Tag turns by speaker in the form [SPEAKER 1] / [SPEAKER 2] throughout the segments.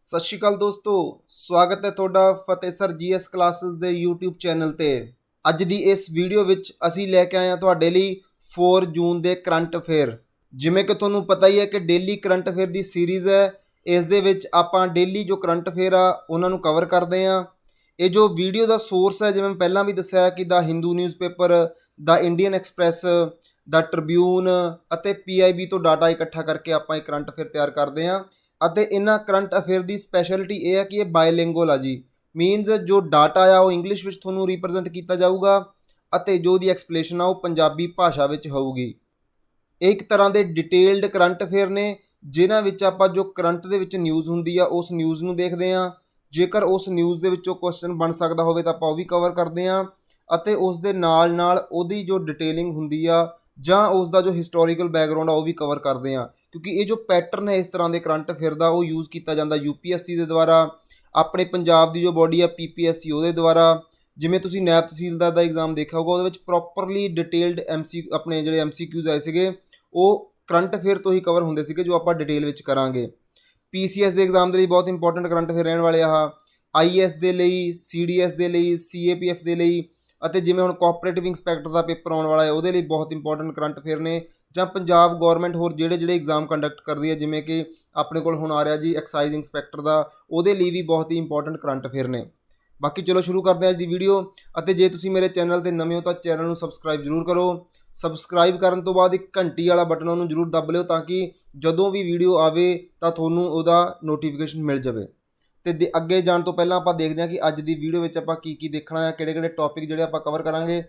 [SPEAKER 1] ਸਤਿ ਸ਼੍ਰੀ ਅਕਾਲ ਦੋਸਤੋ, ਸਵਾਗਤ ਹੈ ਤੁਹਾਡਾ ਫਤਿਹ ਸਰ ਜੀਐਸ ਕਲਾਸਿਸ ਦੇ YouTube ਚੈਨਲ ਤੇ। ਅੱਜ ਦੀ ਇਸ ਵੀਡੀਓ ਵਿੱਚ ਅਸੀਂ ਲੈ ਕੇ ਆਏ ਹਾਂ ਤੁਹਾਡੇ ਲਈ 4 ਜੂਨ ਦੇ ਕਰੰਟ ਅਫੇਅਰ। ਜਿਵੇਂ ਕਿ ਤੁਹਾਨੂੰ ਪਤਾ ਹੀ ਹੈ ਕਿ ਡੇਲੀ ਕਰੰਟ ਅਫੇਅਰ ਦੀ ਸੀਰੀਜ਼ ਹੈ। ਇਸ ਦੇ ਵਿੱਚ ਆਪਾਂ ਡੇਲੀ ਜੋ ਕਰੰਟ ਅਫੇਅਰ ਆ ਉਹਨਾਂ ਨੂੰ ਕਵਰ ਕਰਦੇ ਹਾਂ। ਇਹ ਜੋ ਵੀਡੀਓ ਦਾ ਸੋਰਸ ਹੈ, ਜਿਵੇਂ ਮੈਂ ਪਹਿਲਾਂ ਵੀ ਦੱਸਿਆ ਕਿ ਦਾ ਹਿੰਦੂ ਨਿਊਜ਼ਪੇਪਰ, ਦਾ ਇੰਡੀਅਨ ਐਕਸਪ੍ਰੈਸ, ਦਾ ਟ੍ਰਿਬਿਊਨ ਅਤੇ PIB ਤੋਂ ਡਾਟਾ ਇਕੱਠਾ ਕਰਕੇ ਆਪਾਂ ਇਹ ਕਰੰਟ ਅਫੇਅਰ ਤਿਆਰ ਕਰਦੇ ਹਾਂ। ਅਤੇ ਇਹਨਾਂ ਕਰੰਟ ਅਫੇਅਰ ਦੀ ਸਪੈਸ਼ਲਿਟੀ ਇਹ ਹੈ ਕਿ ਇਹ ਬਾਇਲਿੰਗੁਅਲ ਆ ਜੀ। ਮੀਨਜ਼ ਜੋ ਡਾਟਾ ਆ ਉਹ ਇੰਗਲਿਸ਼ ਵਿੱਚ ਤੁਹਾਨੂੰ ਰਿਪਰੈਜ਼ੈਂਟ ਕੀਤਾ ਜਾਊਗਾ ਅਤੇ ਜੋ ਉਹਦੀ ਐਕਸਪਲੇਸ਼ਨ ਆ ਉਹ ਪੰਜਾਬੀ ਭਾਸ਼ਾ ਵਿੱਚ ਹੋਊਗੀ। ਇਹ ਇੱਕ ਤਰ੍ਹਾਂ ਦੇ ਡਿਟੇਲਡ ਕਰੰਟ ਅਫੇਅਰ ਨੇ ਜਿਨ੍ਹਾਂ ਵਿੱਚ ਆਪਾਂ ਜੋ ਕਰੰਟ ਦੇ ਵਿੱਚ ਨਿਊਜ਼ ਹੁੰਦੀ ਆ ਉਸ ਨਿਊਜ਼ ਨੂੰ ਦੇਖਦੇ ਹਾਂ। ਜੇਕਰ ਉਸ ਨਿਊਜ਼ ਦੇ ਵਿੱਚੋਂ ਕੁਐਸਚਨ ਬਣ ਸਕਦਾ ਹੋਵੇ ਤਾਂ ਆਪਾਂ ਉਹ ਵੀ ਕਵਰ ਕਰਦੇ ਹਾਂ ਅਤੇ ਉਸ ਦੇ ਨਾਲ ਨਾਲ ਉਹਦੀ ਜੋ ਡਿਟੇਲਿੰਗ ਹੁੰਦੀ ਆ ਜਾਂ ਉਸ ਦਾ ਜੋ ਹਿਸਟੋਰੀਕਲ ਬੈਕਗਰਾਉਂਡ ਆ ਉਹ ਵੀ ਕਵਰ ਕਰਦੇ ਹਾਂ। ਕਿਉਂਕਿ ਇਹ ਜੋ ਪੈਟਰਨ ਹੈ ਇਸ ਤਰ੍ਹਾਂ ਦੇ ਕਰੰਟ ਅਫੇਅਰ ਦਾ ਉਹ ਯੂਜ਼ ਕੀਤਾ ਜਾਂਦਾ UPSC ਦੇ ਦੁਆਰਾ, ਆਪਣੇ ਪੰਜਾਬ ਦੀ ਜੋ ਬੋਡੀ ਆ PPSC ਉਹਦੇ ਦੁਆਰਾ। ਜਿਵੇਂ ਤੁਸੀਂ ਨਾਇਬ ਤਹਿਸੀਲਦਾਰ ਦਾ ਐਗਜ਼ਾਮ ਦੇਖਿਆ ਹੋਊਗਾ, ਉਹਦੇ ਵਿੱਚ ਪ੍ਰੋਪਰਲੀ ਡਿਟੇਲਡ ਆਪਣੇ ਜਿਹੜੇ MCQs ਆਏ ਸੀਗੇ ਉਹ ਕਰੰਟ ਅਫੇਅਰ ਤੋਂ ਹੀ ਕਵਰ ਹੁੰਦੇ ਸੀਗੇ, ਜੋ ਆਪਾਂ ਡਿਟੇਲ ਵਿੱਚ ਕਰਾਂਗੇ। PCS ਦੇ ਐਗਜ਼ਾਮ ਦੇ ਲਈ ਬਹੁਤ ਇੰਪੋਰਟੈਂਟ ਕਰੰਟ ਅਫੇਅਰ ਰਹਿਣ ਵਾਲੇ ਆ। IAS ਦੇ ਲਈ, CDS ਦੇ ਲਈ, CAPF ਦੇ ਲਈ ਅਤੇ ਜਿਵੇਂ ਹੁਣ ਕੋਆਪਰੇਟਿਵ ਇੰਸਪੈਕਟਰ ਦਾ ਪੇਪਰ ਆਉਣ ਵਾਲਾ ਹੈ ਉਹਦੇ ਲਈ ਬਹੁਤ ਇੰਪੋਰਟੈਂਟ ਕਰੰਟ ਅਫੇਅਰ ਨੇ। ਜਾਂ ਪੰਜਾਬ ਗੌਰਮੈਂਟ ਹੋਰ ਜਿਹੜੇ ਐਗਜ਼ਾਮ ਕੰਡਕਟ ਕਰਦੀ ਹੈ, ਜਿਵੇਂ ਕਿ ਆਪਣੇ ਕੋਲ ਹੁਣ ਆ ਰਿਹਾ ਜੀ ਐਕਸਾਈਜ਼ ਇੰਸਪੈਕਟਰ ਦਾ, ਉਹਦੇ ਲਈ ਵੀ ਬਹੁਤ ਹੀ ਇੰਪੋਰਟੈਂਟ ਕਰੰਟ ਅਫੇਅਰ ਨੇ। ਬਾਕੀ ਚਲੋ ਸ਼ੁਰੂ ਕਰਦੇ ਹਾਂ ਅੱਜ ਦੀ ਵੀਡੀਓ। ਅਤੇ ਜੇ ਤੁਸੀਂ ਮੇਰੇ ਚੈਨਲ 'ਤੇ ਨਵੇਂ ਹੋ ਤਾਂ ਚੈਨਲ ਨੂੰ ਸਬਸਕ੍ਰਾਈਬ ਜ਼ਰੂਰ ਕਰੋ। ਸਬਸਕ੍ਰਾਈਬ ਕਰਨ ਤੋਂ ਬਾਅਦ ਇੱਕ ਘੰਟੀ ਵਾਲਾ ਬਟਨ ਉਹਨੂੰ ਜ਼ਰੂਰ ਦੱਬ ਲਿਓ ਤਾਂ ਕਿ ਜਦੋਂ ਵੀ ਵੀਡੀਓ ਆਵੇ ਤਾਂ ਤੁਹਾਨੂੰ ਉਹਦਾ ਨੋਟੀਫਿਕੇਸ਼ਨ ਮਿਲ ਜਾਵੇ। ਅਤੇ ਅੱਗੇ ਜਾਣ ਤੋਂ ਪਹਿਲਾਂ ਆਪਾਂ ਦੇਖਦੇ ਹਾਂ ਕਿ ਅੱਜ ਦੀ ਵੀਡੀਓ ਵਿੱਚ ਆਪਾਂ ਕੀ ਕੀ ਦੇਖਣਾ ਹੈ, ਕਿਹੜੇ ਟੌਪਿਕ ਜਿਹੜੇ ਆਪਾਂ ਕਵਰ ਕਰਾਂਗੇ।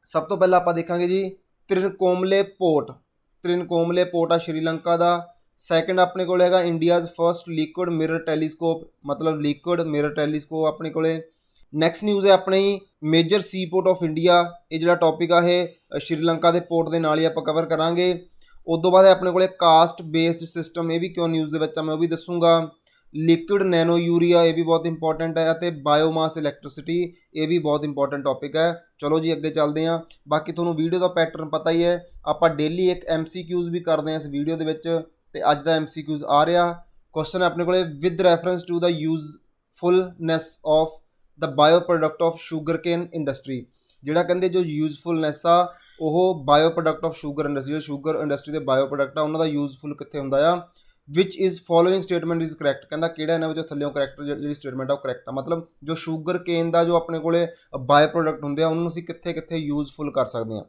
[SPEAKER 1] ਸਭ ਤੋਂ ਪਹਿਲਾਂ ਆਪਾਂ ਦੇਖਾਂਗੇ ਜੀ ਤ੍ਰਿਨਕੋਮਲੇ ਪੋਰਟ। ਤ੍ਰਿਨਕੋਮਲੇ ਪੋਰਟ ਆ ਸ਼੍ਰੀਲੰਕਾ ਦਾ। ਸੈਕਿੰਡ ਆਪਣੇ ਕੋਲ ਹੈਗਾ India's first liquid mirror telescope, ਮਤਲਬ ਲਿਕੁਇਡ ਮਿਰਰ ਟੈਲੀਸਕੋਪ ਆਪਣੇ ਕੋਲੇ। ਨੈਕਸਟ ਨਿਊਜ਼ ਹੈ ਆਪਣੀ major C port of India. ਇਹ ਜਿਹੜਾ ਟੌਪਿਕ ਆ ਇਹ ਸ਼੍ਰੀਲੰਕਾ ਦੇ ਪੋਰਟ ਦੇ ਨਾਲ ਹੀ ਆਪਾਂ ਕਵਰ ਕਰਾਂਗੇ। ਉਸ ਤੋਂ ਬਾਅਦ ਆਪਣੇ ਕੋਲੇ ਕਾਸਟ ਬੇਸਡ ਸਿਸਟਮ, ਇਹ ਵੀ ਕਿਉਂ ਨਿਊਜ਼ ਦੇ ਵਿੱਚ ਆ ਮੈਂ ਉਹ ਵੀ ਦੱਸੂਗਾ। ਲਿਕੁਇਡ ਨੈਨੋ ਯੂਰੀਆ, ਇਹ ਵੀ ਬਹੁਤ ਇੰਪੋਰਟੈਂਟ ਹੈ। ਅਤੇ ਬਾਇਓਮਾਸ ਇਲੈਕਟ੍ਰਿਸਿਟੀ, ਇਹ ਵੀ ਬਹੁਤ ਇੰਪੋਰਟੈਂਟ ਟੌਪਿਕ ਹੈ। ਚਲੋ ਜੀ ਅੱਗੇ ਚੱਲਦੇ ਹਾਂ। ਬਾਕੀ ਤੁਹਾਨੂੰ ਵੀਡੀਓ ਦਾ ਪੈਟਰਨ ਪਤਾ ਹੀ ਹੈ, ਆਪਾਂ ਡੇਲੀ ਇੱਕ MCQs ਵੀ ਕਰਦੇ ਹਾਂ ਇਸ ਵੀਡੀਓ ਦੇ ਵਿੱਚ। ਅਤੇ ਅੱਜ ਦਾ MCQs ਆ ਰਿਹਾ ਕੁਐਸਚਨ ਆਪਣੇ ਕੋਲੇ with reference to the usefulness of the bio product of sugarcane industry. ਜਿਹੜਾ ਕਹਿੰਦੇ ਜੋ ਯੂਜ਼ਫੁਲਨੈਸ ਆ ਉਹ bio product of sugar industry, sugar industry ਦੇ ਬਾਇਓ ਪ੍ਰੋਡਕਟ ਆ ਉਹਨਾਂ ਦਾ ਯੂਜ਼ਫੁਲ ਕਿੱਥੇ ਹੁੰਦਾ ਆ। Which is following statement is correct. ਕਹਿੰਦਾ ਕਿਹੜਾ ਇਹਨਾਂ ਵਿੱਚੋਂ ਥੱਲਿਓਂ ਕਰੈਕਟ ਜਿਹੜੀ ਸਟੇਟਮੈਂਟ ਆ ਉਹ ਕਰੈਕਟ ਆ। ਮਤਲਬ ਜੋ ਸ਼ੂਗਰ ਕੇਨ ਦਾ ਜੋ ਆਪਣੇ ਕੋਲੇ ਬਾਇਓ ਪ੍ਰੋਡਕਟ ਹੁੰਦੇ ਆ ਉਹਨਾਂ ਨੂੰ ਅਸੀਂ ਕਿੱਥੇ ਕਿੱਥੇ ਯੂਜ਼ਫੁਲ ਕਰ ਸਕਦੇ ਹਾਂ।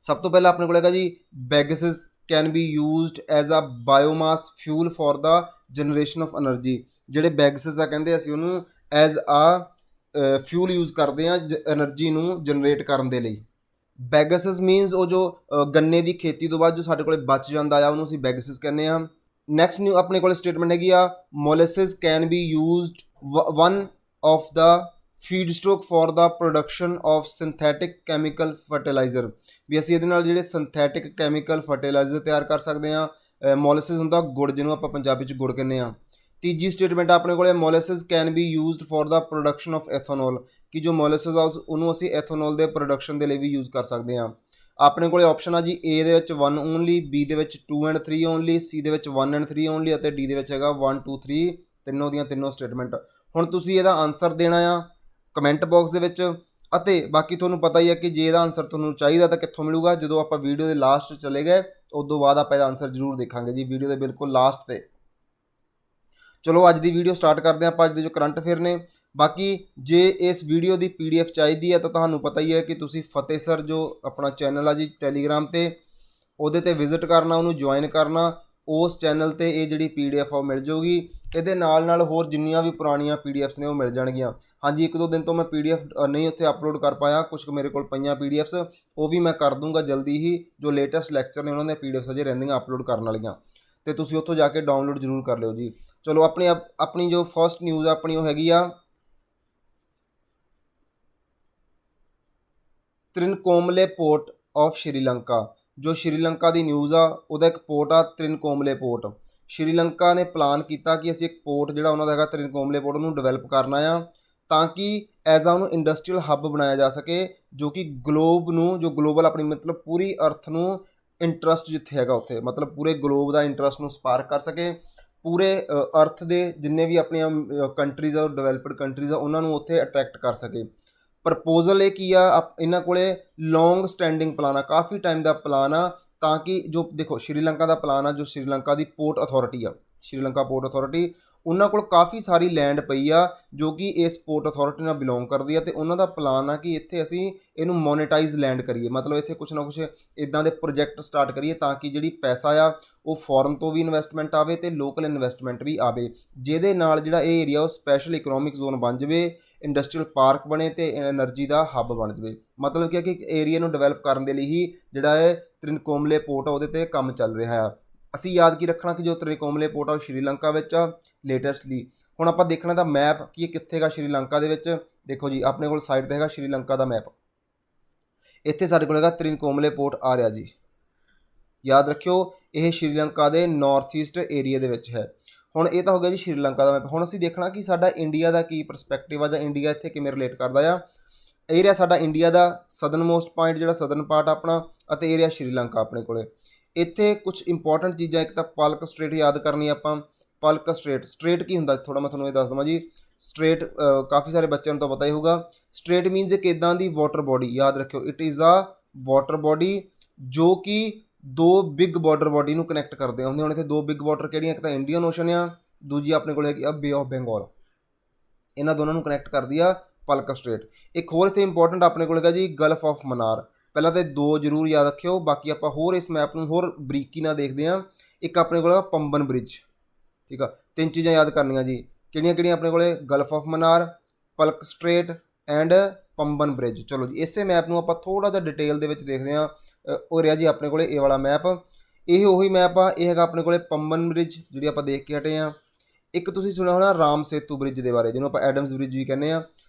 [SPEAKER 1] ਸਭ ਤੋਂ ਪਹਿਲਾਂ ਆਪਣੇ ਕੋਲ ਹੈਗਾ ਜੀ bagasse can be used as a biomass fuel for the generation of energy. ਜਿਹੜੇ ਬੈਗਸਿਸ ਆ ਕਹਿੰਦੇ ਅਸੀਂ ਉਹਨੂੰ ਐਜ਼ ਆ ਫਿਊਲ ਯੂਜ਼ ਕਰਦੇ ਹਾਂ ਐਨਰਜੀ ਨੂੰ ਜਨਰੇਟ ਕਰਨ ਦੇ ਲਈ। ਬੈਗਸਿਸ ਮੀਨਸ ਉਹ ਜੋ ਗੰਨੇ ਦੀ ਖੇਤੀ ਤੋਂ ਬਾਅਦ ਜੋ ਸਾਡੇ ਕੋਲ ਬਚ ਜਾਂਦਾ ਆ ਉਹਨੂੰ ਅਸੀਂ ਬੈਗਸਿਸ ਕਹਿੰਦੇ ਹਾਂ। ਨੈਕਸਟ ਨਿਊ ਆਪਣੇ ਕੋਲ ਸਟੇਟਮੈਂਟ ਹੈਗੀ ਆ molasses can be used one of the feedstock for the production of synthetic chemical fertiliser. ਵੀ ਅਸੀਂ ਇਹਦੇ ਨਾਲ ਜਿਹੜੇ ਸਿੰਥੈਟਿਕ ਕੈਮੀਕਲ ਫਰਟੀਲਾਈਜ਼ਰ ਤਿਆਰ ਕਰ ਸਕਦੇ ਹਾਂ। ਮੋਲੇਸਿਸ ਹੁੰਦਾ ਗੁੜ, ਜਿਹਨੂੰ ਆਪਾਂ ਪੰਜਾਬੀ 'ਚ ਗੁੜ ਕਹਿੰਦੇ ਹਾਂ। ਤੀਜੀ ਸਟੇਟਮੈਂਟ ਆਪਣੇ ਕੋਲ molasses can be used for the production of ethanol, ਕਿ ਜੋ ਮੋਲੇਸਿਸ ਆ ਉਹਨੂੰ ਅਸੀਂ ਐਥੋਨੋਲ ਦੇ ਪ੍ਰੋਡਕਸ਼ਨ ਦੇ ਲਈ ਵੀ ਯੂਜ਼ ਕਰ ਸਕਦੇ ਹਾਂ। ਆਪਣੇ ਕੋਲ ਆਪਸ਼ਨ ਆ ਜੀ A ਦੇ ਵਿੱਚ 1 ਓਨਲੀ, B ਦੇ ਵਿੱਚ 2 and 3 ਓਨਲੀ, C ਦੇ ਵਿੱਚ 1 and 3 ਓਨਲੀ ਅਤੇ D ਦੇ ਵਿੱਚ ਹੈਗਾ 1 2 3, ਤਿੰਨੋਂ ਦੀਆਂ ਤਿੰਨੋਂ ਸਟੇਟਮੈਂਟ। ਹੁਣ ਤੁਸੀਂ ਇਹਦਾ ਆਨਸਰ ਦੇਣਾ ਆ ਕਮੈਂਟ ਬਾਕਸ ਦੇ ਵਿੱਚ। ਅਤੇ ਬਾਕੀ ਤੁਹਾਨੂੰ ਪਤਾ ਹੀ ਹੈ ਕਿ ਜੇ ਇਹਦਾ ਆਨਸਰ ਤੁਹਾਨੂੰ ਚਾਹੀਦਾ ਤਾਂ ਕਿੱਥੋਂ ਮਿਲੂਗਾ, ਜਦੋਂ ਆਪਾਂ ਵੀਡੀਓ ਦੇ ਲਾਸਟ ਚਲੇ ਗਏ ਉਦੋਂ ਬਾਅਦ ਆਪਾਂ ਇਹਦਾ ਆਨਸਰ ਜ਼ਰੂਰ ਦੇਖਾਂਗੇ ਜੀ ਵੀਡੀਓ ਦੇ ਬਿਲਕੁਲ ਲਾਸਟ 'ਤੇ। ਚਲੋ ਅੱਜ ਦੀ ਵੀਡੀਓ ਸਟਾਰਟ ਕਰਦੇ ਹਾਂ ਆਪਾਂ ਅੱਜ ਦੇ ਜੋ ਕਰੰਟ ਅਫੇਅਰ ਨੇ। ਬਾਕੀ ਜੇ ਇਸ ਵੀਡੀਓ ਦੀ PDF ਚਾਹੀਦੀ ਹੈ ਤਾਂ ਤੁਹਾਨੂੰ ਪਤਾ ਹੀ ਹੈ ਕਿ ਤੁਸੀਂ ਫਤਿਹ ਸਰ ਜੋ ਆਪਣਾ ਚੈਨਲ ਆ ਜੀ ਟੈਲੀਗ੍ਰਾਮ 'ਤੇ, ਉਹਦੇ 'ਤੇ ਵਿਜ਼ਿਟ ਕਰਨਾ, ਉਹਨੂੰ ਜੁਆਇਨ ਕਰਨਾ। ਉਸ ਚੈਨਲ 'ਤੇ ਇਹ ਜਿਹੜੀ PDF ਆ ਉਹ ਮਿਲ ਜਾਊਗੀ। ਇਹਦੇ ਨਾਲ ਨਾਲ ਹੋਰ ਜਿੰਨੀਆਂ ਵੀ ਪੁਰਾਣੀਆਂ PDFs ਨੇ ਉਹ ਮਿਲ ਜਾਣਗੀਆਂ। ਹਾਂਜੀ, 1-2 ਦਿਨ ਤੋਂ ਮੈਂ PDF ਨਹੀਂ ਉੱਥੇ ਅਪਲੋਡ ਕਰ ਪਾਇਆ, ਕੁਛ ਕੁ ਮੇਰੇ ਕੋਲ ਪਈਆਂ PDFs, ਉਹ ਵੀ ਮੈਂ ਕਰ ਦੂੰਗਾ ਜਲਦੀ ਹੀ। ਜੋ ਲੇਟੈਸਟ ਲੈਕਚਰ ਨੇ ਉਹਨਾਂ ਦੀਆਂ PDFs ਅਜੇ ਰਹਿੰਦੀਆਂ ਅਪਲੋਡ ਕਰਨ ਵਾਲੀਆਂ, ਅਤੇ ਤੁਸੀਂ ਉੱਥੋਂ ਜਾ ਕੇ ਡਾਊਨਲੋਡ ਜ਼ਰੂਰ ਕਰ ਲਿਓ ਜੀ। ਚਲੋ ਆਪਣੀ ਜੋ ਫਸਟ ਨਿਊਜ਼ ਆ ਆਪਣੀ ਉਹ ਹੈਗੀ ਆ ਤ੍ਰਿਨਕੋਮਲੇ ਪੋਰਟ ਆਫ ਸ਼੍ਰੀਲੰਕਾ। ਜੋ ਸ਼੍ਰੀਲੰਕਾ ਦੀ ਨਿਊਜ਼ ਆ ਉਹਦਾ ਇੱਕ ਪੋਰਟ ਆ ਤ੍ਰਿਨਕੋਮਲੇ ਪੋਰਟ। ਸ਼੍ਰੀਲੰਕਾ ਨੇ ਪਲਾਨ ਕੀਤਾ ਕਿ ਅਸੀਂ ਇੱਕ ਪੋਰਟ ਜਿਹੜਾ ਉਹਨਾਂ ਦਾ ਹੈਗਾ ਤ੍ਰਿਨਕੋਮਲੇ ਪੋਰਟ ਉਹਨੂੰ ਡਿਵੈਲਪ ਕਰਨਾ ਆ ਤਾਂ ਕਿ ਐਜ਼ ਆ ਉਹਨੂੰ ਇੰਡਸਟਰੀਅਲ ਹੱਬ ਬਣਾਇਆ ਜਾ ਸਕੇ, ਜੋ ਕਿ ਗਲੋਬ ਨੂੰ, ਜੋ ਗਲੋਬਲ ਆਪਣੀ ਮਤਲਬ ਪੂਰੀ ਅਰਥ ਨੂੰ ਇੰਟਰਸਟ ਜਿੱਥੇ ਹੈਗਾ ਉੱਥੇ, ਮਤਲਬ ਪੂਰੇ ਗਲੋਬ ਦਾ ਇੰਟਰਸਟ ਨੂੰ ਸਪਾਰਕ ਕਰ ਸਕੇ। ਪੂਰੇ ਅਰਥ ਦੇ ਜਿੰਨੇ ਵੀ ਆਪਣੀਆਂ ਕੰਟਰੀਜ਼ ਆ, ਡਿਵੈਲਪਡ ਕੰਟਰੀਜ਼ ਆ, ਉਹਨਾਂ ਨੂੰ ਉੱਥੇ ਅਟਰੈਕਟ ਕਰ ਸਕੇ। ਪ੍ਰਪੋਜ਼ਲ ਇਹ ਕੀ ਆ, ਇਹਨਾਂ ਕੋਲੇ ਲੌਂਗ ਸਟੈਂਡਿੰਗ ਪਲਾਨ ਆ, ਕਾਫੀ ਟਾਈਮ ਦਾ ਪਲਾਨ ਆ, ਤਾਂ ਕਿ ਜੋ ਦੇਖੋ ਸ਼੍ਰੀਲੰਕਾ ਦਾ ਪਲਾਨ ਆ, ਜੋ ਸ਼੍ਰੀਲੰਕਾ ਦੀ ਪੋਰਟ ਅਥਾਰਟੀ ਆ, ਸ਼੍ਰੀਲੰਕਾ ਪੋਰਟ ਅਥਾਰਟੀ, ਉਹਨਾਂ ਕੋਲ ਕਾਫੀ ਸਾਰੀ ਲੈਂਡ ਪਈ ਆ ਜੋ ਕਿ ਇਸ ਪੋਰਟ ਅਥਾਰਟੀ ਨਾਲ ਬਿਲੋਂਗ ਕਰਦੀ ਆ, ਅਤੇ ਉਹਨਾਂ ਦਾ ਪਲਾਨ ਆ ਕਿ ਇੱਥੇ ਅਸੀਂ ਇਹਨੂੰ ਮੋਨੇਟਾਈਜ਼ ਲੈਂਡ ਕਰੀਏ, ਮਤਲਬ ਇੱਥੇ ਕੁਛ ਨਾ ਕੁਛ ਇੱਦਾਂ ਦੇ ਪ੍ਰੋਜੈਕਟ ਸਟਾਰਟ ਕਰੀਏ ਤਾਂ ਕਿ ਜਿਹੜੀ ਪੈਸਾ ਆ ਉਹ ਫੋਰਨ ਤੋਂ ਵੀ ਇਨਵੈਸਟਮੈਂਟ ਆਵੇ ਅਤੇ ਲੋਕਲ ਇਨਵੈਸਟਮੈਂਟ ਵੀ ਆਵੇ, ਜਿਹਦੇ ਨਾਲ ਜਿਹੜਾ ਇਹ ਏਰੀਆ ਉਹ ਸਪੈਸ਼ਲ ਇਕਨੋਮਿਕ ਜ਼ੋਨ ਬਣ ਜਾਵੇ, ਇੰਡਸਟਰੀਅਲ ਪਾਰਕ ਬਣੇ ਅਤੇ ਐਨਰਜੀ ਦਾ ਹੱਬ ਬਣ ਜਾਵੇ। ਮਤਲਬ ਕਿ ਇੱਕ ਏਰੀਆ ਨੂੰ ਡਿਵੈਲਪ ਕਰਨ ਦੇ ਲਈ ਹੀ ਜਿਹੜਾ ਇਹ ਤ੍ਰਿਨਕੋਮਲੇ ਪੋਰਟ ਆ ਉਹਦੇ 'ਤੇ ਕੰਮ ਚੱਲ ਰਿਹਾ ਆ। ਅਸੀਂ ਯਾਦ ਕੀ ਰੱਖਣਾ ਕਿ ਜੋ ਤ੍ਰਿਨਕੋਮਲੇ ਪੋਰਟ ਆ ਉਹ ਸ਼੍ਰੀਲੰਕਾ ਵਿੱਚ ਆ ਲੇਟੈਸਟਲੀ। ਹੁਣ ਆਪਾਂ ਦੇਖਣਾ ਤਾਂ ਮੈਪ ਕਿ ਇਹ ਕਿੱਥੇ ਗਾ ਸ਼੍ਰੀਲੰਕਾ ਦੇ ਵਿੱਚ। ਦੇਖੋ ਜੀ ਆਪਣੇ ਕੋਲ ਸਾਈਡ 'ਤੇ ਹੈਗਾ ਸ਼੍ਰੀਲੰਕਾ ਦਾ ਮੈਪ, ਇੱਥੇ ਸਾਡੇ ਕੋਲ ਹੈਗਾ ਤ੍ਰਿਨਕੋਮਲੇ ਪੋਰਟ ਆ ਰਿਹਾ ਜੀ। ਯਾਦ ਰੱਖਿਓ ਇਹ ਸ਼੍ਰੀਲੰਕਾ ਦੇ ਨਾਰਥ ਈਸਟ ਏਰੀਆ ਦੇ ਵਿੱਚ ਹੈ। ਹੁਣ ਇਹ ਤਾਂ ਹੋ ਗਿਆ ਜੀ ਸ਼੍ਰੀਲੰਕਾ ਦਾ ਮੈਪ। ਹੁਣ ਅਸੀਂ ਦੇਖਣਾ ਕਿ ਸਾਡਾ ਇੰਡੀਆ ਦਾ ਕੀ ਪਰਸਪੈਕਟਿਵ ਆ ਜਾਂ ਇੰਡੀਆ ਇੱਥੇ ਕਿਵੇਂ ਰਿਲੇਟ ਕਰਦਾ ਆ। ਏਰੀਆ ਸਾਡਾ ਇੰਡੀਆ ਦਾ ਸਦਰਨ ਮੋਸਟ ਪੁਆਇੰਟ ਜਿਹੜਾ ਸਦਰਨ ਪਾਰਟ ਆਪਣਾ, ਅਤੇ ਏਰੀਆ ਸ਼੍ਰੀਲੰਕਾ ਆਪਣੇ ਕੋਲੇ। ਇੱਥੇ ਕੁਝ ਇੰਪੋਰਟੈਂਟ ਚੀਜ਼ਾਂ, ਇੱਕ ਤਾਂ ਪਲਕ ਸਟ੍ਰੇਟ ਯਾਦ ਕਰਨੀ ਆਪਾਂ। ਪਲਕ ਸਟ੍ਰੇਟ ਕੀ ਹੁੰਦਾ ਥੋੜ੍ਹਾ ਮੈਂ ਤੁਹਾਨੂੰ ਇਹ ਦੱਸ ਦੇਵਾਂ ਜੀ। ਸਟ੍ਰੇਟ ਕਾਫੀ ਸਾਰੇ ਬੱਚਿਆਂ ਨੂੰ ਤਾਂ ਪਤਾ ਹੀ ਹੋਊਗਾ। ਸਟ੍ਰੇਟ ਮੀਨਜ਼ ਇੱਕ ਇੱਦਾਂ ਦੀ ਵਾਟਰ ਬੋਡੀ, ਯਾਦ ਰੱਖਿਓ it is a water body ਜੋ ਕਿ ਦੋ ਬਿਗ ਵਾਟਰ ਬੋਡੀ ਨੂੰ ਕਨੈਕਟ ਕਰਦੇ ਹੁੰਦੇ। ਹੁਣ ਇੱਥੇ ਦੋ ਬਿਗ ਵਾਟਰ ਕਿਹੜੀਆਂ, ਇੱਕ ਤਾਂ ਇੰਡੀਅਨ ਓਸ਼ਨ ਆ, ਦੂਜੀ ਆਪਣੇ ਕੋਲ ਹੈਗੀ ਆ ਬੇ ਆਫ ਬੰਗਾਲ। ਇਹਨਾਂ ਦੋਨਾਂ ਨੂੰ ਕਨੈਕਟ ਕਰਦੀ ਆ ਪਲਕ ਸਟ੍ਰੇਟ। ਇੱਕ ਹੋਰ ਇੱਥੇ ਇੰਪੋਰਟੈਂਟ ਆਪਣੇ ਕੋਲ ਹੈਗਾ ਜੀ ਗਲਫ ਆਫ ਮਨਾਰ। ਪਹਿਲਾਂ ਤਾਂ ਦੋ ਜ਼ਰੂਰ ਯਾਦ ਰੱਖਿਓ, ਬਾਕੀ ਆਪਾਂ ਹੋਰ ਇਸ ਮੈਪ ਨੂੰ ਹੋਰ ਬਰੀਕੀ ਨਾਲ ਦੇਖਦੇ ਹਾਂ। ਇੱਕ ਆਪਣੇ ਕੋਲ ਪੰਬਨ ਬ੍ਰਿਜ, ਠੀਕ ਆ। ਤਿੰਨ ਚੀਜ਼ਾਂ ਯਾਦ ਕਰਨੀਆਂ ਜੀ, ਕਿਹੜੀਆਂ ਕਿਹੜੀਆਂ ਆਪਣੇ ਕੋਲੇ, Gulf of Mannar, Palak straight and Pamban bridge. ਚਲੋ ਜੀ ਇਸੇ ਮੈਪ ਨੂੰ ਆਪਾਂ ਥੋੜ੍ਹਾ ਜਿਹਾ ਡਿਟੇਲ ਦੇ ਵਿੱਚ ਦੇਖਦੇ ਹਾਂ। ਉਹ ਰਿਹਾ ਜੀ ਆਪਣੇ ਕੋਲੇ ਇਹ ਵਾਲਾ ਮੈਪ, ਇਹ ਉਹੀ ਮੈਪ ਆ। ਇਹ ਹੈਗਾ ਆਪਣੇ ਕੋਲੇ ਪੰਬਨ ਬ੍ਰਿਜ ਜਿਹੜੀ ਆਪਾਂ ਦੇਖ ਕੇ ਹਟੇ ਹਾਂ। ਇੱਕ ਤੁਸੀਂ ਸੁਣਿਆ ਹੋਣਾ ਰਾਮ ਸੇਤੂ ਬ੍ਰਿਜ ਦੇ ਬਾਰੇ, ਜਿਹਨੂੰ ਆਪਾਂ ਐਡਮਸ ਬ੍ਰਿਜ ਵੀ ਕਹਿੰਦੇ ਹਾਂ।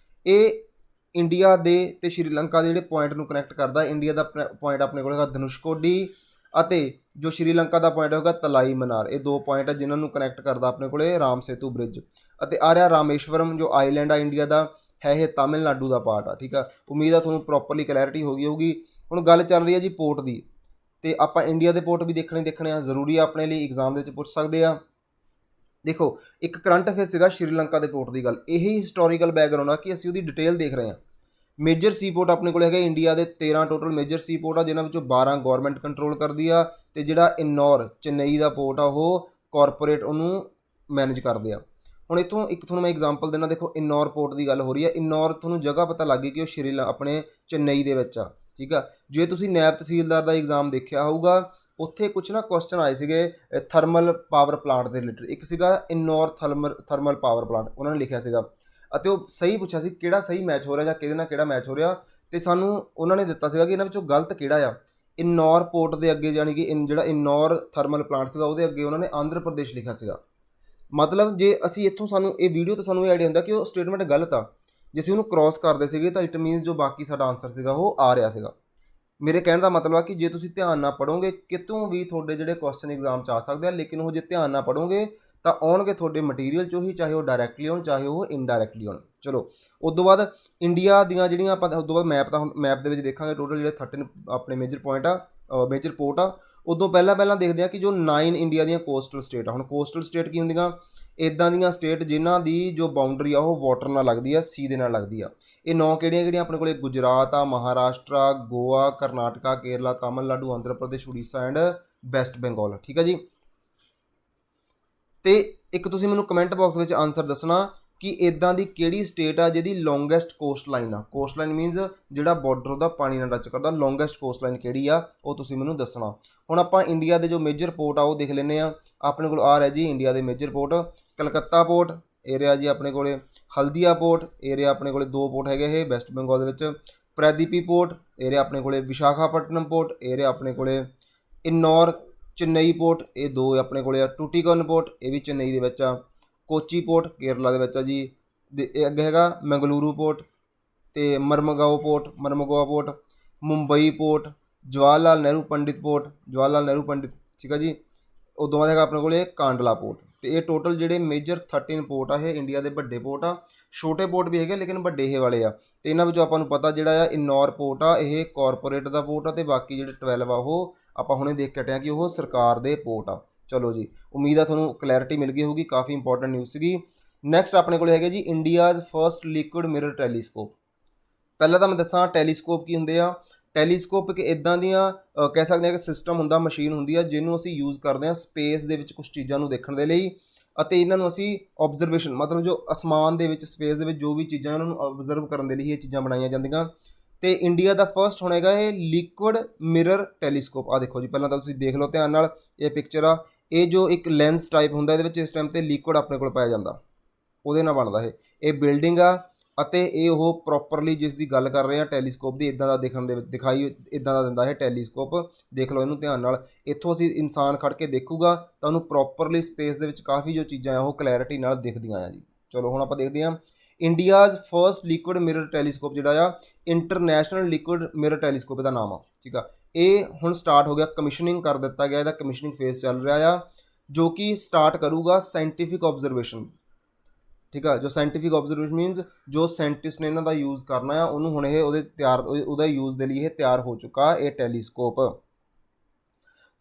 [SPEAKER 1] ਇਹ ਇੰਡੀਆ ਦੇ ਅਤੇ ਸ਼੍ਰੀਲੰਕਾ ਦੇ ਜਿਹੜੇ ਪੁਆਇੰਟ ਨੂੰ ਕਨੈਕਟ ਕਰਦਾ। ਇੰਡੀਆ ਦਾ ਪੁਆਇੰਟ ਆਪਣੇ ਕੋਲ ਹੈਗਾ ਧਨੁਸ਼ਕੋਡੀ, ਅਤੇ ਜੋ ਸ਼੍ਰੀਲੰਕਾ ਦਾ ਪੁਆਇੰਟ ਹੋਗਾ ਤਲਾਈ ਮਨਾਰ। ਇਹ ਦੋ ਪੁਆਇੰਟ ਆ ਜਿਨ੍ਹਾਂ ਨੂੰ ਕਨੈਕਟ ਕਰਦਾ ਆਪਣੇ ਕੋਲੇ ਰਾਮ ਸੇਤੂ ਬ੍ਰਿਜ। ਅਤੇ ਆ ਰਿਹਾ ਰਾਮੇਸ਼ਵਰਮ ਜੋ ਆਈਲੈਂਡ ਆ ਇੰਡੀਆ ਦਾ, ਹੈ ਇਹ ਤਾਮਿਲਨਾਡੂ ਦਾ ਪਾਰਟ ਆ, ਠੀਕ ਆ। ਉਮੀਦ ਆ ਤੁਹਾਨੂੰ ਪ੍ਰੋਪਰਲੀ ਕਲੈਰਿਟੀ ਹੋ ਗਈ ਹੋਊਗੀ। ਹੁਣ ਗੱਲ ਚੱਲ ਰਹੀ ਹੈ ਜੀ ਪੋਰਟ ਦੀ, ਅਤੇ ਆਪਾਂ ਇੰਡੀਆ ਦੇ ਪੋਰਟ ਵੀ ਦੇਖਣੇ ਆ, ਜ਼ਰੂਰੀ ਆ ਆਪਣੇ ਲਈ, ਐਗਜ਼ਾਮ ਦੇ ਵਿੱਚ ਪੁੱਛ ਸਕਦੇ ਆ। ਦੇਖੋ ਇੱਕ ਕਰੰਟ ਅਫੇਅਰ ਸੀਗਾ ਸ਼੍ਰੀਲੰਕਾ ਦੇ ਪੋਰਟ ਦੀ ਗੱਲ, ਇਹੀ ਹਿਸਟੋਰੀਕਲ ਬੈਕਗਰਾਊਂਡ ਆ ਕਿ ਅਸੀਂ ਉਹਦੀ ਡਿਟੇਲ ਦੇਖ ਰਹੇ ਹਾਂ। ਮੇਜਰ ਸੀ ਪੋਰਟ ਆਪਣੇ ਕੋਲ ਹੈਗੇ ਇੰਡੀਆ ਦੇ 13 ਟੋਟਲ ਮੇਜਰ ਸੀ ਪੋਰਟ ਆ, ਜਿਨ੍ਹਾਂ ਵਿੱਚੋਂ 12 ਗੌਰਮੈਂਟ ਕੰਟਰੋਲ ਕਰਦੀ ਆ, ਅਤੇ ਜਿਹੜਾ ਇਨੌਰ ਚੇਨਈ ਦਾ ਪੋਰਟ ਆ ਉਹ ਕਾਰਪੋਰੇਟ ਉਹਨੂੰ ਮੈਨੇਜ ਕਰਦੇ ਆ। ਹੁਣ ਇੱਥੋਂ ਇੱਕ ਤੁਹਾਨੂੰ ਮੈਂ ਐਗਜ਼ਾਮਪਲ ਦਿੰਦਾ। ਦੇਖੋ ਇਨੌਰ ਪੋਰਟ ਦੀ ਗੱਲ ਹੋ ਰਹੀ ਹੈ। ਇਨੌਰ ਤੁਹਾਨੂੰ ਜਗ੍ਹਾ ਪਤਾ ਲੱਗ ਗਈ ਕਿ ਉਹ ਆਪਣੇ ਚੇਨਈ ਦੇ ਵਿੱਚ ਆ, ਠੀਕ ਆ। ਜੇ ਤੁਸੀਂ ਨਾਇਬ ਤਹਿਸੀਲਦਾਰ ਦਾ ਐਗਜ਼ਾਮ ਦੇਖਿਆ ਹੋਊਗਾ, ਉੱਥੇ ਕੁਛ ਨਾ ਕੁਐਸਚਨ ਆਏ ਸੀਗੇ ਥਰਮਲ ਪਾਵਰ ਪਲਾਂਟ ਦੇ ਰਿਲੇਟਡ। ਇੱਕ ਸੀਗਾ ਇਨੌਰ ਥਰਮਲ ਪਾਵਰ ਪਲਾਂਟ, ਉਹਨਾਂ ਨੇ ਲਿਖਿਆ ਸੀਗਾ, ਅਤੇ ਉਹ ਸਹੀ ਪੁੱਛਿਆ ਸੀ ਕਿਹੜਾ ਸਹੀ ਮੈਚ ਹੋ ਰਿਹਾ ਜਾਂ ਕਿਹਦੇ ਨਾਲ ਕਿਹੜਾ ਮੈਚ ਹੋ ਰਿਹਾ, ਅਤੇ ਸਾਨੂੰ ਉਹਨਾਂ ਨੇ ਦਿੱਤਾ ਸੀਗਾ ਕਿ ਇਹਨਾਂ ਵਿੱਚੋਂ ਗਲਤ ਕਿਹੜਾ ਆ। ਇਨੌਰ ਪੋਰਟ ਦੇ ਅੱਗੇ ਜਾਣੀ ਕਿ ਜਿਹੜਾ ਇਨੌਰ ਥਰਮਲ ਪਲਾਂਟ ਸੀਗਾ ਉਹਦੇ ਅੱਗੇ ਉਹਨਾਂ ਨੇ ਆਂਧਰਾ ਪ੍ਰਦੇਸ਼ ਲਿਖਿਆ ਸੀਗਾ। ਮਤਲਬ ਜੇ ਅਸੀਂ ਇੱਥੋਂ ਸਾਨੂੰ ਇਹ ਵੀਡੀਓ ਤੋਂ ਸਾਨੂੰ ਇਹ ਆਈਡੀਆ ਹੁੰਦਾ ਕਿ ਉਹ ਸਟੇਟਮੈਂਟ ਗਲਤ ਆ। ਜੇ ਅਸੀਂ ਉਹਨੂੰ ਕ੍ਰੋਸ ਕਰਦੇ ਸੀਗੇ ਤਾਂ ਇਟ ਮੀਨਸ ਜੋ ਬਾਕੀ ਸਾਡਾ ਆਨਸਰ ਸੀਗਾ ਉਹ ਆ ਰਿਹਾ ਸੀਗਾ। ਮੇਰੇ ਕਹਿਣ ਦਾ ਮਤਲਬ ਆ ਕਿ ਜੇ ਤੁਸੀਂ ਧਿਆਨ ਨਾਲ ਪੜ੍ਹੋਗੇ ਕਿਤੋਂ ਵੀ ਤੁਹਾਡੇ ਜਿਹੜੇ ਕੁਐਸਚਨ ਐਗਜ਼ਾਮ 'ਚ ਆ ਸਕਦੇ ਆ, ਲੇਕਿਨ ਉਹ ਜੇ ਧਿਆਨ ਨਾਲ ਪੜ੍ਹੋਗੇ ਤਾਂ ਆਉਣਗੇ ਤੁਹਾਡੇ ਮਟੀਰੀਅਲ 'ਚੋਂ ਹੀ, ਚਾਹੇ ਉਹ ਡਾਇਰੈਕਟਲੀ ਹੋਣ ਚਾਹੇ ਉਹ ਇਨਡਾਇਰੈਕਟਲੀ ਹੋਣ। ਚਲੋ ਉਸ ਤੋਂ ਬਾਅਦ ਇੰਡੀਆ ਦੀਆਂ ਜਿਹੜੀਆਂ ਆਪਾਂ ਉਸ ਤੋਂ ਬਾਅਦ ਮੈਪ ਦੇ ਵਿੱਚ ਦੇਖਾਂਗੇ ਟੋਟਲ ਜਿਹੜੇ 13 ਆਪਣੇ ਮੇਜਰ ਪੁਆਇੰਟ ਆ, ਮੇਜਰ ਪੋਰਟ ਆ। ਉਦੋਂ ਪਹਿਲਾਂ ਦੇਖਦੇ ਹਾਂ ਕਿ ਜੋ 9 ਇੰਡੀਆ ਦੀਆਂ ਕੋਸਟਲ ਸਟੇਟ ਆ। ਹੁਣ ਕੋਸਟਲ ਸਟੇਟ ਕੀ ਹੁੰਦੀਆਂ, ਇੱਦਾਂ ਦੀਆਂ ਸਟੇਟ ਜਿਨ੍ਹਾਂ ਦੀ ਜੋ ਬਾਊਂਡਰੀ ਆ ਉਹ ਵਾਟਰ ਨਾਲ ਲੱਗਦੀ ਆ, ਸੀ ਦੇ ਨਾਲ ਲੱਗਦੀ ਆ। ਇਹ 9 ਕਿਹੜੀਆਂ ਆਪਣੇ ਕੋਲ, ਗੁਜਰਾਤ ਆ, ਮਹਾਰਾਸ਼ਟਰ, ਗੋਆ, ਕਰਨਾਟਕਾ, ਕੇਰਲਾ, ਤਾਮਿਲਨਾਡੂ, ਆਂਧਰਾ ਪ੍ਰਦੇਸ਼, ਉੜੀਸਾ ਐਂਡ ਵੈਸਟ ਬੰਗਾਲ, ਠੀਕ ਆ ਜੀ। ਅਤੇ ਇੱਕ ਤੁਸੀਂ ਮੈਨੂੰ ਕਮੈਂਟ ਬਾਕਸ ਵਿੱਚ ਆਨਸਰ ਦੱਸਣਾ ਕਿ ਇੱਦਾਂ ਦੀ ਕਿਹੜੀ ਸਟੇਟ ਆ ਜਿਹਦੀ ਲੌਂਗੈਸਟ ਕੋਸਟ ਲਾਈਨ ਆ। ਕੋਸਟ ਲਾਈਨ ਮੀਨਜ਼ ਜਿਹੜਾ ਬਾਰਡਰ ਉਹਦਾ ਪਾਣੀ ਨਾਲ ਟੱਚ ਕਰਦਾ, ਲੌਂਗੈਸਟ ਕੋਸਟ ਲਾਈਨ ਕਿਹੜੀ ਆ ਉਹ ਤੁਸੀਂ ਮੈਨੂੰ ਦੱਸਣਾ। ਹੁਣ ਆਪਾਂ ਇੰਡੀਆ ਦੇ ਜੋ ਮੇਜਰ ਪੋਰਟ ਆ ਉਹ ਦੇਖ ਲੈਂਦੇ ਆ। ਆਪਣੇ ਕੋਲ ਆ ਰਿਹਾ ਜੀ ਇੰਡੀਆ ਦੇ major port, Calcutta port area ਜੀ ਆਪਣੇ ਕੋਲੇ, ਹਲਦੀਆ ਪੋਰਟ ਏਰੀਆ ਆਪਣੇ ਕੋਲੇ, ਦੋ ਪੋਰਟ ਹੈਗੇ ਇਹ ਵੈਸਟ ਬੰਗਾਲ ਦੇ ਵਿੱਚ, ਪ੍ਰਦੀਪੀ ਪੋਰਟ ਏਰੀਆ ਆਪਣੇ ਕੋਲੇ, ਵਿਸ਼ਾਖਾਪਟਨਮ ਪੋਰਟ ਏਰੀਆ ਆਪਣੇ ਕੋਲੇ, ਇਨੌਰ ਚੇਨਈ ਪੋਰਟ ਇਹ ਦੋ ਆਪਣੇ ਕੋਲੇ ਆ, ਟੂਟੀਕੋਰਨ ਪੋਰਟ ਇਹ ਵੀ ਚੇਨਈ ਦੇ ਵਿੱਚ ਆ, ਕੋਚੀ ਪੋਰਟ ਕੇਰਲਾ ਦੇ ਵਿੱਚ ਆ ਜੀ। ਇਹ ਅੱਗੇ ਹੈਗਾ ਮੰਗਲੁਰੂ ਪੋਰਟ ਅਤੇ ਮਰਮਗਾਓ ਪੋਰਟ, ਮੁੰਬਈ ਪੋਰਟ, ਜਵਾਹਰ ਲਾਲ ਨਹਿਰੂ ਪੰਡਿਤ, ਠੀਕ ਆ ਜੀ। ਉਦੋਂ ਬਾਅਦ ਹੈਗਾ ਆਪਣੇ ਕੋਲ ਕਾਂਡਲਾ ਪੋਰਟ। ਅਤੇ ਇਹ ਟੋਟਲ ਜਿਹੜੇ ਮੇਜਰ 13 ਪੋਰਟ ਆ ਇਹ ਇੰਡੀਆ ਦੇ ਵੱਡੇ ਪੋਰਟ ਆ। ਛੋਟੇ ਪੋਰਟ ਵੀ ਹੈਗੇ ਲੇਕਿਨ ਵੱਡੇ ਇਹ ਵਾਲੇ ਆ। ਅਤੇ ਇਹਨਾਂ ਵਿੱਚੋਂ ਆਪਾਂ ਨੂੰ ਪਤਾ ਜਿਹੜਾ ਆ ਇਨੌਰ ਪੋਰਟ ਆ ਇਹ ਕਾਰਪੋਰੇਟ ਦਾ ਪੋਰਟ ਆ, ਅਤੇ ਬਾਕੀ ਜਿਹੜੇ 12 ਆ ਉਹ ਆਪਾਂ ਹੁਣੇ ਦੇਖ ਕੇ ਹਟੇ ਆ ਕਿ ਉਹ ਸਰਕਾਰ ਦੇ ਪੋਰਟ ਆ। ਚਲੋ ਜੀ, ਉਮੀਦ ਆ ਤੁਹਾਨੂੰ ਕਲੈਰਿਟੀ ਮਿਲ ਗਈ ਹੋਊਗੀ, ਕਾਫੀ ਇੰਪੋਰਟੈਂਟ ਨਿਊਜ਼ ਸੀਗੀ। ਨੈਕਸਟ ਆਪਣੇ ਕੋਲ ਹੈਗਾ ਜੀ India's first liquid mirror telescope. ਪਹਿਲਾਂ ਤਾਂ ਮੈਂ ਦੱਸਾਂ ਟੈਲੀਸਕੋਪ ਕੀ ਹੁੰਦੇ ਆ। ਟੈਲੀਸਕੋਪ ਇੱਕ ਇੱਦਾਂ ਦੀਆਂ ਕਹਿ ਸਕਦੇ ਹਾਂ ਕਿ ਸਿਸਟਮ ਹੁੰਦਾ, ਮਸ਼ੀਨ ਹੁੰਦੀ ਆ, ਜਿਹਨੂੰ ਅਸੀਂ ਯੂਜ਼ ਕਰਦੇ ਹਾਂ ਸਪੇਸ ਦੇ ਵਿੱਚ ਕੁਛ ਚੀਜ਼ਾਂ ਨੂੰ ਦੇਖਣ ਦੇ ਲਈ, ਅਤੇ ਇਹਨਾਂ ਨੂੰ ਅਸੀਂ ਓਬਜ਼ਰਵੇਸ਼ਨ ਮਤਲਬ ਜੋ ਅਸਮਾਨ ਦੇ ਵਿੱਚ ਸਪੇਸ ਦੇ ਵਿੱਚ ਜੋ ਵੀ ਚੀਜ਼ਾਂ ਉਹਨਾਂ ਨੂੰ ਓਬਜ਼ਰਵ ਕਰਨ ਦੇ ਲਈ ਇਹ ਚੀਜ਼ਾਂ ਬਣਾਈਆਂ ਜਾਂਦੀਆਂ। ਅਤੇ ਇੰਡੀਆ ਦਾ ਫਸਟ ਹੁਣ ਹੈਗਾ ਇਹ ਲਿਕੁਇਡ ਮਿਰਰ ਟੈਲੀਸਕੋਪ। ਆ ਦੇਖੋ ਜੀ, ਪਹਿਲਾਂ ਤਾਂ ਤੁਸੀਂ ਦੇਖ ਲਓ ਧਿਆਨ ਨਾਲ, ਇਹ ਪਿਕਚਰ ਆ, ਇਹ ਜੋ ਇੱਕ ਲੈਂਸ ਟਾਈਪ ਹੁੰਦਾ ਇਹਦੇ ਵਿੱਚ ਇਸ ਟਾਈਮ 'ਤੇ ਲਿਕੁਇਡ ਆਪਣੇ ਕੋਲ ਪਾਇਆ ਜਾਂਦਾ, ਉਹਦੇ ਨਾਲ ਬਣਦਾ ਇਹ ਬਿਲਡਿੰਗ ਆ, ਅਤੇ ਇਹ ਉਹ ਪ੍ਰੋਪਰਲੀ ਜਿਸ ਦੀ ਗੱਲ ਕਰ ਰਹੇ ਹਾਂ ਟੈਲੀਸਕੋਪ ਦੀ, ਇੱਦਾਂ ਦਾ ਦਿਖਣ ਦੇ ਵਿੱਚ ਦਿਖਾਈ ਇੱਦਾਂ ਦਾ ਦਿੰਦਾ ਇਹ ਟੈਲੀਸਕੋਪ। ਦੇਖ ਲਓ ਇਹਨੂੰ ਧਿਆਨ ਨਾਲ, ਇੱਥੋਂ ਅਸੀਂ ਇਨਸਾਨ ਖੜ੍ਹ ਕੇ ਦੇਖੂਗਾ ਤਾਂ ਉਹਨੂੰ ਪ੍ਰੋਪਰਲੀ ਸਪੇਸ ਦੇ ਵਿੱਚ ਕਾਫੀ ਜੋ ਚੀਜ਼ਾਂ ਆ ਉਹ ਕਲੈਰਿਟੀ ਨਾਲ ਦਿਖਦੀਆਂ ਆ ਜੀ। ਚਲੋ ਹੁਣ ਆਪਾਂ ਦੇਖਦੇ ਹਾਂ India's first liquid mirror telescope ਜਿਹੜਾ ਆ ਇੰਟਰਨੈਸ਼ਨਲ ਲਿਕੁਇਡ ਮਿਰਰ ਟੈਲੀਸਕੋਪ ਇਹਦਾ ਨਾਮ ਆ, ਠੀਕ ਆ। ਇਹ ਹੁਣ ਸਟਾਰਟ ਹੋ ਗਿਆ, ਕਮਿਸ਼ਨਿੰਗ ਕਰ ਦਿੱਤਾ ਗਿਆ, ਇਹਦਾ ਕਮਿਸ਼ਨਿੰਗ ਫੇਜ਼ ਚੱਲ ਰਿਹਾ ਆ, ਜੋ ਕਿ ਸਟਾਰਟ ਕਰੂਗਾ ਸਾਇੰਟੀਫਿਕ ਓਬਜ਼ਰਵੇਸ਼ਨ, ਠੀਕ ਆ। ਜੋ ਸਾਇੰਟੀਫਿਕ ਓਬਜ਼ਰਵੇਸ਼ਨ ਮੀਨਸ ਜੋ ਸਾਇੰਟਿਸਟ ਨੇ ਇਹਨਾਂ ਦਾ ਯੂਜ਼ ਕਰਨਾ ਆ, ਉਹਨੂੰ ਹੁਣ ਇਹ ਉਹਦਾ ਯੂਜ਼ ਦੇ ਲਈ ਇਹ ਤਿਆਰ ਹੋ ਚੁੱਕਾ ਇਹ ਟੈਲੀਸਕੋਪ।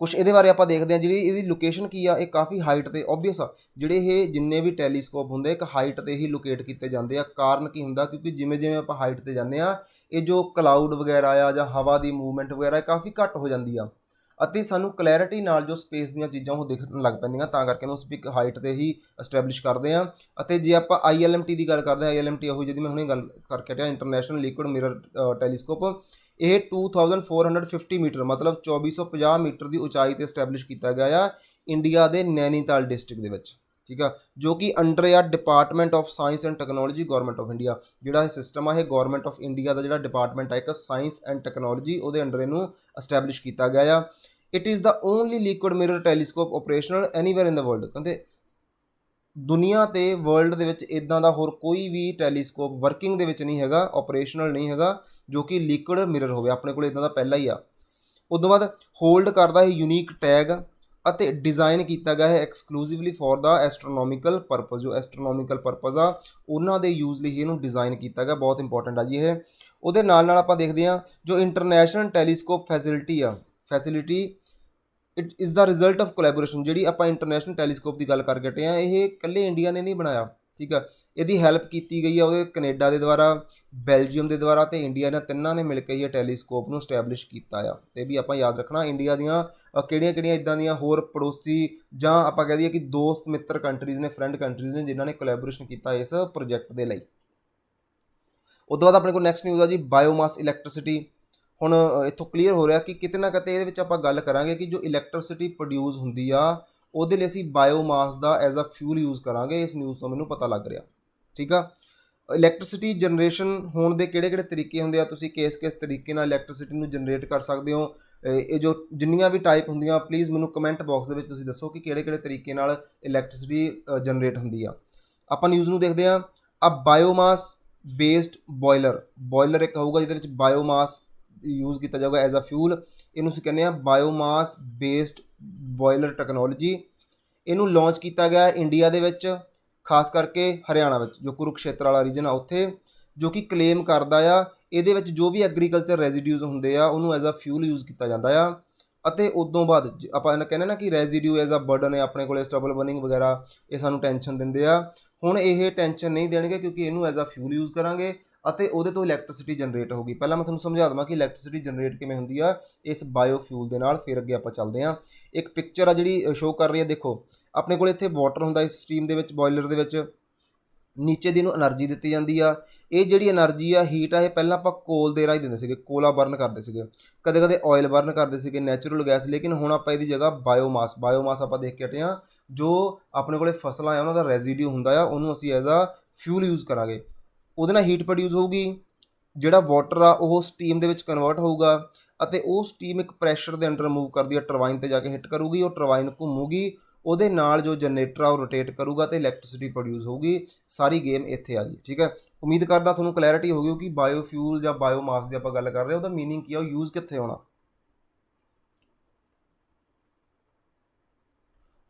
[SPEAKER 1] ਕੁਛ ਇਹਦੇ ਬਾਰੇ ਆਪਾਂ ਦੇਖਦੇ ਹਾਂ, ਜਿਹੜੀ ਇਹਦੀ ਲੋਕੇਸ਼ਨ ਕੀ ਆ, ਇਹ ਕਾਫੀ ਹਾਈਟ 'ਤੇ ਓਬਵੀਅਸ ਆ, ਜਿਹੜੇ ਇਹ ਜਿੰਨੇ ਵੀ ਟੈਲੀਸਕੋਪ ਹੁੰਦੇ ਇੱਕ ਹਾਈਟ 'ਤੇ ਹੀ ਲੋਕੇਟ ਕੀਤੇ ਜਾਂਦੇ ਆ। ਕਾਰਨ ਕੀ ਹੁੰਦਾ, ਕਿਉਂਕਿ ਜਿਵੇਂ ਜਿਵੇਂ ਆਪਾਂ ਹਾਈਟ 'ਤੇ ਜਾਂਦੇ ਆ, ਇਹ ਜੋ ਕਲਾਊਡ ਵਗੈਰਾ ਆ ਜਾਂ ਹਵਾ ਦੀ ਮੂਵਮੈਂਟ ਵਗੈਰਾ ਕਾਫੀ ਘੱਟ ਹੋ ਜਾਂਦੀ ਆ, ਅਤੇ ਸਾਨੂੰ ਕਲੈਰਿਟੀ ਨਾਲ ਜੋ ਸਪੇਸ ਦੀਆਂ ਚੀਜ਼ਾਂ ਉਹ ਦਿਖਣ ਲੱਗ ਪੈਂਦੀਆਂ, ਤਾਂ ਕਰਕੇ ਇਹਨੂੰ ਅਸੀਂ ਇੱਕ ਹਾਈਟ 'ਤੇ ਹੀ ਐਸਟੈਬਲਿਸ਼ ਕਰਦੇ ਹਾਂ। ਅਤੇ ਜੇ ਆਪਾਂ ILMT ਦੀ ਗੱਲ ਕਰਦੇ ਹਾਂ, ILMT ਉਹੀ ਜਿਹਦੀ ਮੈਂ ਹੁਣੇ ਗੱਲ ਕਰਕੇ ਹਟਿਆ, ਇੰਟਰਨੈਸ਼ਨਲ ਲਿਕੁਇਡ ਮਿਰਰ ਟੈਲੀਸਕੋਪ, ਇਹ 2450 ਮੀਟਰ ਮਤਲਬ 2450 ਮੀਟਰ ਦੀ ਉਚਾਈ 'ਤੇ ਐਸਟੈਬਲਿਸ਼ ਕੀਤਾ ਗਿਆ ਆ ਇੰਡੀਆ ਦੇ ਨੈਨੀਤਾਲ ਡਿਸਟ੍ਰਿਕਟ ਦੇ ਵਿੱਚ, ਠੀਕ ਆ, ਜੋ ਕਿ ਅੰਡਰ ਆ department of science and technology government of India. ਜਿਹੜਾ ਇਹ ਸਿਸਟਮ ਆ ਇਹ ਗੌਰਮੈਂਟ ਆਫ ਇੰਡੀਆ ਦਾ ਜਿਹੜਾ ਡਿਪਾਰਟਮੈਂਟ ਆ ਇੱਕ ਸਾਇੰਸ ਐਂਡ ਟੈਕਨੋਲੋਜੀ, ਉਹਦੇ ਅੰਡਰ ਇਹਨੂੰ ਐਸਟੈਬਲਿਸ਼ ਕੀਤਾ ਗਿਆ ਆ। It is the only liquid mirror telescope operational anywhere in the world. ਕਹਿੰਦੇ ਦੁਨੀਆ 'ਤੇ ਵਰਲਡ ਦੇ ਵਿੱਚ ਇੱਦਾਂ ਦਾ ਹੋਰ ਕੋਈ ਵੀ ਟੈਲੀਸਕੋਪ ਵਰਕਿੰਗ ਦੇ ਵਿੱਚ ਨਹੀਂ ਹੈਗਾ, ਓਪਰੇਸ਼ਨਲ ਨਹੀਂ ਹੈਗਾ, ਜੋ ਕਿ ਲਿਕੁਇਡ ਮਿਰਰ ਹੋਵੇ। ਆਪਣੇ ਕੋਲ ਇੱਦਾਂ ਦਾ ਪਹਿਲਾ ਹੀ ਆ। ਉਸ ਤੋਂ ਬਾਅਦ ਹੋਲਡ ਕਰਦਾ ਇਹ ਯੂਨੀਕ ਟੈਗ, ਅਤੇ ਡਿਜ਼ਾਈਨ ਕੀਤਾ ਗਿਆ ਹੈ ਐਕਸਕਲੂਸਿਵਲੀ ਫॉर ਦਾ ਐਸਟਰੋਨੋਮਿਕਲ ਪਰਪਸ। ਜੋ ਐਸਟਰੋਨੋਮਿਕਲ ਪਰਪਸ ਆ ਉਹਨਾਂ ਦੇ ਯੂਜ਼ ਲਈ ਇਹਨੂੰ ਡਿਜ਼ਾਈਨ ਕੀਤਾ ਗਿਆ, ਬਹੁਤ ਇੰਪੋਰਟੈਂਟ ਆ ਜੀ ਇਹ। ਉਹਦੇ ਨਾਲ ਨਾਲ ਆਪਾਂ ਦੇਖਦੇ ਹਾਂ ਜੋ ਇੰਟਰਨੈਸ਼ਨਲ ਟੈਲੀਸਕੋਪ ਫੈਸਿਲਿਟੀ ਆ, it is the result of collaboration. ਜਿਹੜੀ ਆਪਾਂ ਇੰਟਰਨੈਸ਼ਨਲ ਟੈਲੀਸਕੋਪ ਦੀ ਗੱਲ ਕਰਕੇ ਹਟੇ ਹਾਂ, ਇਹ ਇਕੱਲੇ ਇੰਡੀਆ ਨੇ ਨਹੀਂ ਬਣਾਇਆ, ਠੀਕ ਆ। ਇਹਦੀ ਹੈਲਪ ਕੀਤੀ ਗਈ ਆ ਉਹਦੇ ਕੈਨੇਡਾ ਦੇ ਦੁਆਰਾ, ਬੈਲਜੀਅਮ ਦੇ ਦੁਆਰਾ, ਅਤੇ ਇੰਡੀਆ, ਇਹਨਾਂ ਤਿੰਨਾਂ ਨੇ ਮਿਲ ਕੇ ਇਹ ਟੈਲੀਸਕੋਪ ਨੂੰ ਸਟੈਬਲਿਸ਼ ਕੀਤਾ ਆ। ਅਤੇ ਵੀ ਆਪਾਂ ਯਾਦ ਰੱਖਣਾ ਇੰਡੀਆ ਦੀਆਂ ਕਿਹੜੀਆਂ ਇੱਦਾਂ ਦੀਆਂ ਹੋਰ ਪੜੋਸੀ ਜਾਂ ਆਪਾਂ ਕਹਿ ਦਈਏ ਕਿ ਦੋਸਤ ਮਿੱਤਰ ਕੰਟਰੀਜ਼ ਨੇ, ਫਰੈਂਡ ਕੰਟਰੀਜ਼ ਨੇ, ਜਿਨ੍ਹਾਂ ਨੇ ਕੋਲੈਬੋਰੇਸ਼ਨ ਕੀਤਾ ਇਸ ਪ੍ਰੋਜੈਕਟ ਦੇ ਲਈ। ਉਸ ਤੋਂ ਬਾਅਦ ਆਪਣੇ ਕੋਲ ਨੈਕਸਟ ਨਿਊਜ਼ ਆ ਜੀ ਬਾਇਓਮਾਸ ਇਲੈਕਟ੍ਰੀਸਿਟੀ। ਹੁਣ ਇੱਥੋਂ ਕਲੀਅਰ ਹੋ ਰਿਹਾ ਕਿ ਕਿਤੇ ਨਾ ਕਿਤੇ ਇਹਦੇ ਵਿੱਚ ਆਪਾਂ ਗੱਲ ਕਰਾਂਗੇ ਕਿ ਜੋ ਇਲੈਕਟ੍ਰੀਸਿਟੀ ਪ੍ਰੋਡਿਊਸ ਹੁੰਦੀ ਆ ਉਹਦੇ ਲਈ ਅਸੀਂ ਬਾਇਓਮਾਸ ਦਾ ਐਜ਼ ਅ ਫਿਊਲ ਯੂਜ਼ ਕਰਾਂਗੇ। ਇਸ ਨਿਊਜ਼ ਤੋਂ ਮੈਨੂੰ ਪਤਾ ਲੱਗ ਰਿਹਾ, ਠੀਕ ਆ। ਇਲੈਕਟ੍ਰੀਸਿਟੀ ਜਨਰੇਸ਼ਨ ਹੋਣ ਦੇ ਕਿਹੜੇ ਤਰੀਕੇ ਹੁੰਦੇ ਆ, ਤੁਸੀਂ ਕਿਸ ਤਰੀਕੇ ਨਾਲ ਇਲੈਕਟ੍ਰੀਸਿਟੀ ਨੂੰ ਜਨਰੇਟ ਕਰ ਸਕਦੇ ਹੋ। ਇਹ ਜੋ ਜਿੰਨੀਆਂ ਵੀ ਟਾਈਪ ਹੁੰਦੀਆਂ, ਪਲੀਜ਼ ਮੈਨੂੰ ਕਮੈਂਟ ਬਾਕਸ ਦੇ ਵਿੱਚ ਤੁਸੀਂ ਦੱਸੋ ਕਿ ਕਿਹੜੇ ਤਰੀਕੇ ਨਾਲ ਇਲੈਕਟ੍ਰੀਸਿਟੀ ਜਨਰੇਟ ਹੁੰਦੀ ਆ। ਆਪਾਂ ਨਿਊਜ਼ ਨੂੰ ਦੇਖਦੇ ਹਾਂ। ਆ ਬਾਇਓਮਾਸ ਬੇਸਡ ਬੋਇਲਰ ਇੱਕ ਹੋਊਗਾ ਜਿਹਦੇ ਵਿੱਚ ਬਾਇਓਮਾਸ ਯੂਜ਼ ਕੀਤਾ ਜਾਊਗਾ ਐਜ਼ ਅ ਫਿਊਲ। ਇਹਨੂੰ ਅਸੀਂ ਕਹਿੰਦੇ ਹਾਂ ਬਾਇਓਮਾਸ ਬੇਸਡ ਬੋਇਲਰ ਟੈਕਨੋਲੋਜੀ। ਇਹਨੂੰ ਲਾਂਚ ਕੀਤਾ ਗਿਆ ਇੰਡੀਆ ਦੇ ਵਿੱਚ, ਖਾਸ ਕਰਕੇ ਹਰਿਆਣਾ ਵਿੱਚ, ਜੋ ਕੁਰੂਕਸ਼ੇਤਰ ਵਾਲਾ ਰੀਜਨ ਆ ਉੱਥੇ, ਜੋ ਕਿ ਕਲੇਮ ਕਰਦਾ ਆ ਇਹਦੇ ਵਿੱਚ ਜੋ ਵੀ ਐਗਰੀਕਲਚਰ ਰੈਜ਼ੀਡਿਊਜ਼ ਹੁੰਦੇ ਆ ਉਹਨੂੰ ਐਜ਼ ਅ ਫਿਊਲ ਯੂਜ਼ ਕੀਤਾ ਜਾਂਦਾ ਆ। ਅਤੇ ਉਦੋਂ ਬਾਅਦ ਆਪਾਂ ਇਹਨਾਂ ਕਹਿੰਦੇ ਨਾ ਕਿ ਰੈਜ਼ੀਡਿਊ ਐਜ਼ ਅ ਬਰਡਨ ਹੈ ਆਪਣੇ ਕੋਲ, ਸਟਬਲ ਬਰਨਿੰਗ ਵਗੈਰਾ, ਇਹ ਸਾਨੂੰ ਟੈਨਸ਼ਨ ਦਿੰਦੇ ਆ। ਹੁਣ ਇਹ ਟੈਨਸ਼ਨ ਨਹੀਂ ਦੇਣਗੇ ਕਿਉਂਕਿ ਇਹਨੂੰ ਐਜ਼ ਅ ਫਿਊਲ ਯੂਜ਼ ਕਰਾਂਗੇ ਅਤੇ ਉਹਦੇ ਤੋਂ ਇਲੈਕਟ੍ਰੀਸਿਟੀ ਜਨਰੇਟ ਹੋਊਗੀ। ਪਹਿਲਾਂ ਮੈਂ ਤੁਹਾਨੂੰ ਸਮਝਾ ਦੇਵਾਂ ਕਿ ਇਲੈਕਟ੍ਰੀਸਿਟੀ ਜਨਰੇਟ ਕਿਵੇਂ ਹੁੰਦੀ ਆ ਇਸ ਬਾਇਓਫਿਊਲ ਦੇ ਨਾਲ, ਫਿਰ ਅੱਗੇ ਆਪਾਂ ਚੱਲਦੇ ਹਾਂ। ਇੱਕ ਪਿਕਚਰ ਆ ਜਿਹੜੀ ਸ਼ੋਅ ਕਰ ਰਹੀ ਹੈ, ਦੇਖੋ ਆਪਣੇ ਕੋਲ ਇੱਥੇ ਵਾਟਰ ਹੁੰਦਾ ਇਸ ਸਟੀਮ ਦੇ ਵਿੱਚ, ਬੋਇਲਰ ਦੇ ਵਿੱਚ, ਨੀਚੇ ਦੀ ਇਹਨੂੰ એનર્ਜੀ ਦਿੱਤੀ ਜਾਂਦੀ ਆ। ਇਹ ਜਿਹੜੀ એનર્ਜੀ ਆ, ਹੀਟ ਆ, ਇਹ ਪਹਿਲਾਂ ਆਪਾਂ ਕੋਲ ਦੇ ਰਾਹੀਂ ਦਿੰਦੇ ਸੀਗੇ, ਕੋਲਾ ਬਰਨ ਕਰਦੇ ਸੀਗੇ, ਕਦੇ ਆਇਲ ਬਰਨ ਕਰਦੇ ਸੀਗੇ, ਨੈਚੁਰਲ ਗੈਸ। ਲੇਕਿਨ ਹੁਣ ਆਪਾਂ ਇਹਦੀ ਜਗ੍ਹਾ ਬਾਇਓਮਾਸ ਆਪਾਂ ਦੇਖ ਕੇ ਹਟੇ ਹਾਂ। ਜੋ ਆਪਣੇ ਕੋਲੇ ਫਸਲਾਂ ਆ ਉਹਨਾਂ ਦਾ ਰੈਜ਼ੀਡਿਊ ਹੁੰਦਾ ਆ, ਉਹਨੂੰ ਅਸੀਂ ਐਜ਼ ਅ ਫਿਊਲ ਯੂਜ਼ ਕਰਾਂਗੇ। ਉਹਦੇ ਨਾਲ ਹੀਟ ਪ੍ਰੋਡਿਊਸ ਹੋਊਗੀ, ਜਿਹੜਾ ਵਾਟਰ ਆ ਉਹ ਸਟੀਮ ਦੇ ਵਿੱਚ ਕਨਵਰਟ ਹੋਊਗਾ, ਅਤੇ ਉਹ ਸਟੀਮ ਇੱਕ ਪ੍ਰੈਸ਼ਰ ਦੇ ਅੰਡਰ ਮੂਵ ਕਰਦੀ ਹੈ, ਟਰਬਾਈਨ 'ਤੇ ਜਾ ਕੇ ਹਿੱਟ ਕਰੂਗੀ, ਉਹ ਟਰਬਾਈਨ ਘੁੰਮੂਗੀ, ਉਹਦੇ ਨਾਲ ਜੋ ਜਨਰੇਟਰ ਆ ਉਹ ਰੋਟੇਟ ਕਰੂਗਾ ਅਤੇ ਇਲੈਕਟ੍ਰੀਸਿਟੀ ਪ੍ਰੋਡਿਊਸ ਹੋਊਗੀ। ਸਾਰੀ ਗੇਮ ਇੱਥੇ ਆ ਜੀ, ਠੀਕ ਹੈ। ਉਮੀਦ ਕਰਦਾ ਤੁਹਾਨੂੰ ਕਲੈਰਿਟੀ ਹੋ ਗਈ ਕਿ ਬਾਇਓਫਿਊਲ ਜਾਂ ਬਾਇਓਮਾਸ ਦੀ ਆਪਾਂ ਗੱਲ ਕਰ ਰਹੇ ਹਾਂ, ਉਹਦਾ ਮੀਨਿੰਗ ਕੀ ਆ, ਉਹ ਯੂਜ਼ ਕਿੱਥੇ ਹੋਣਾ।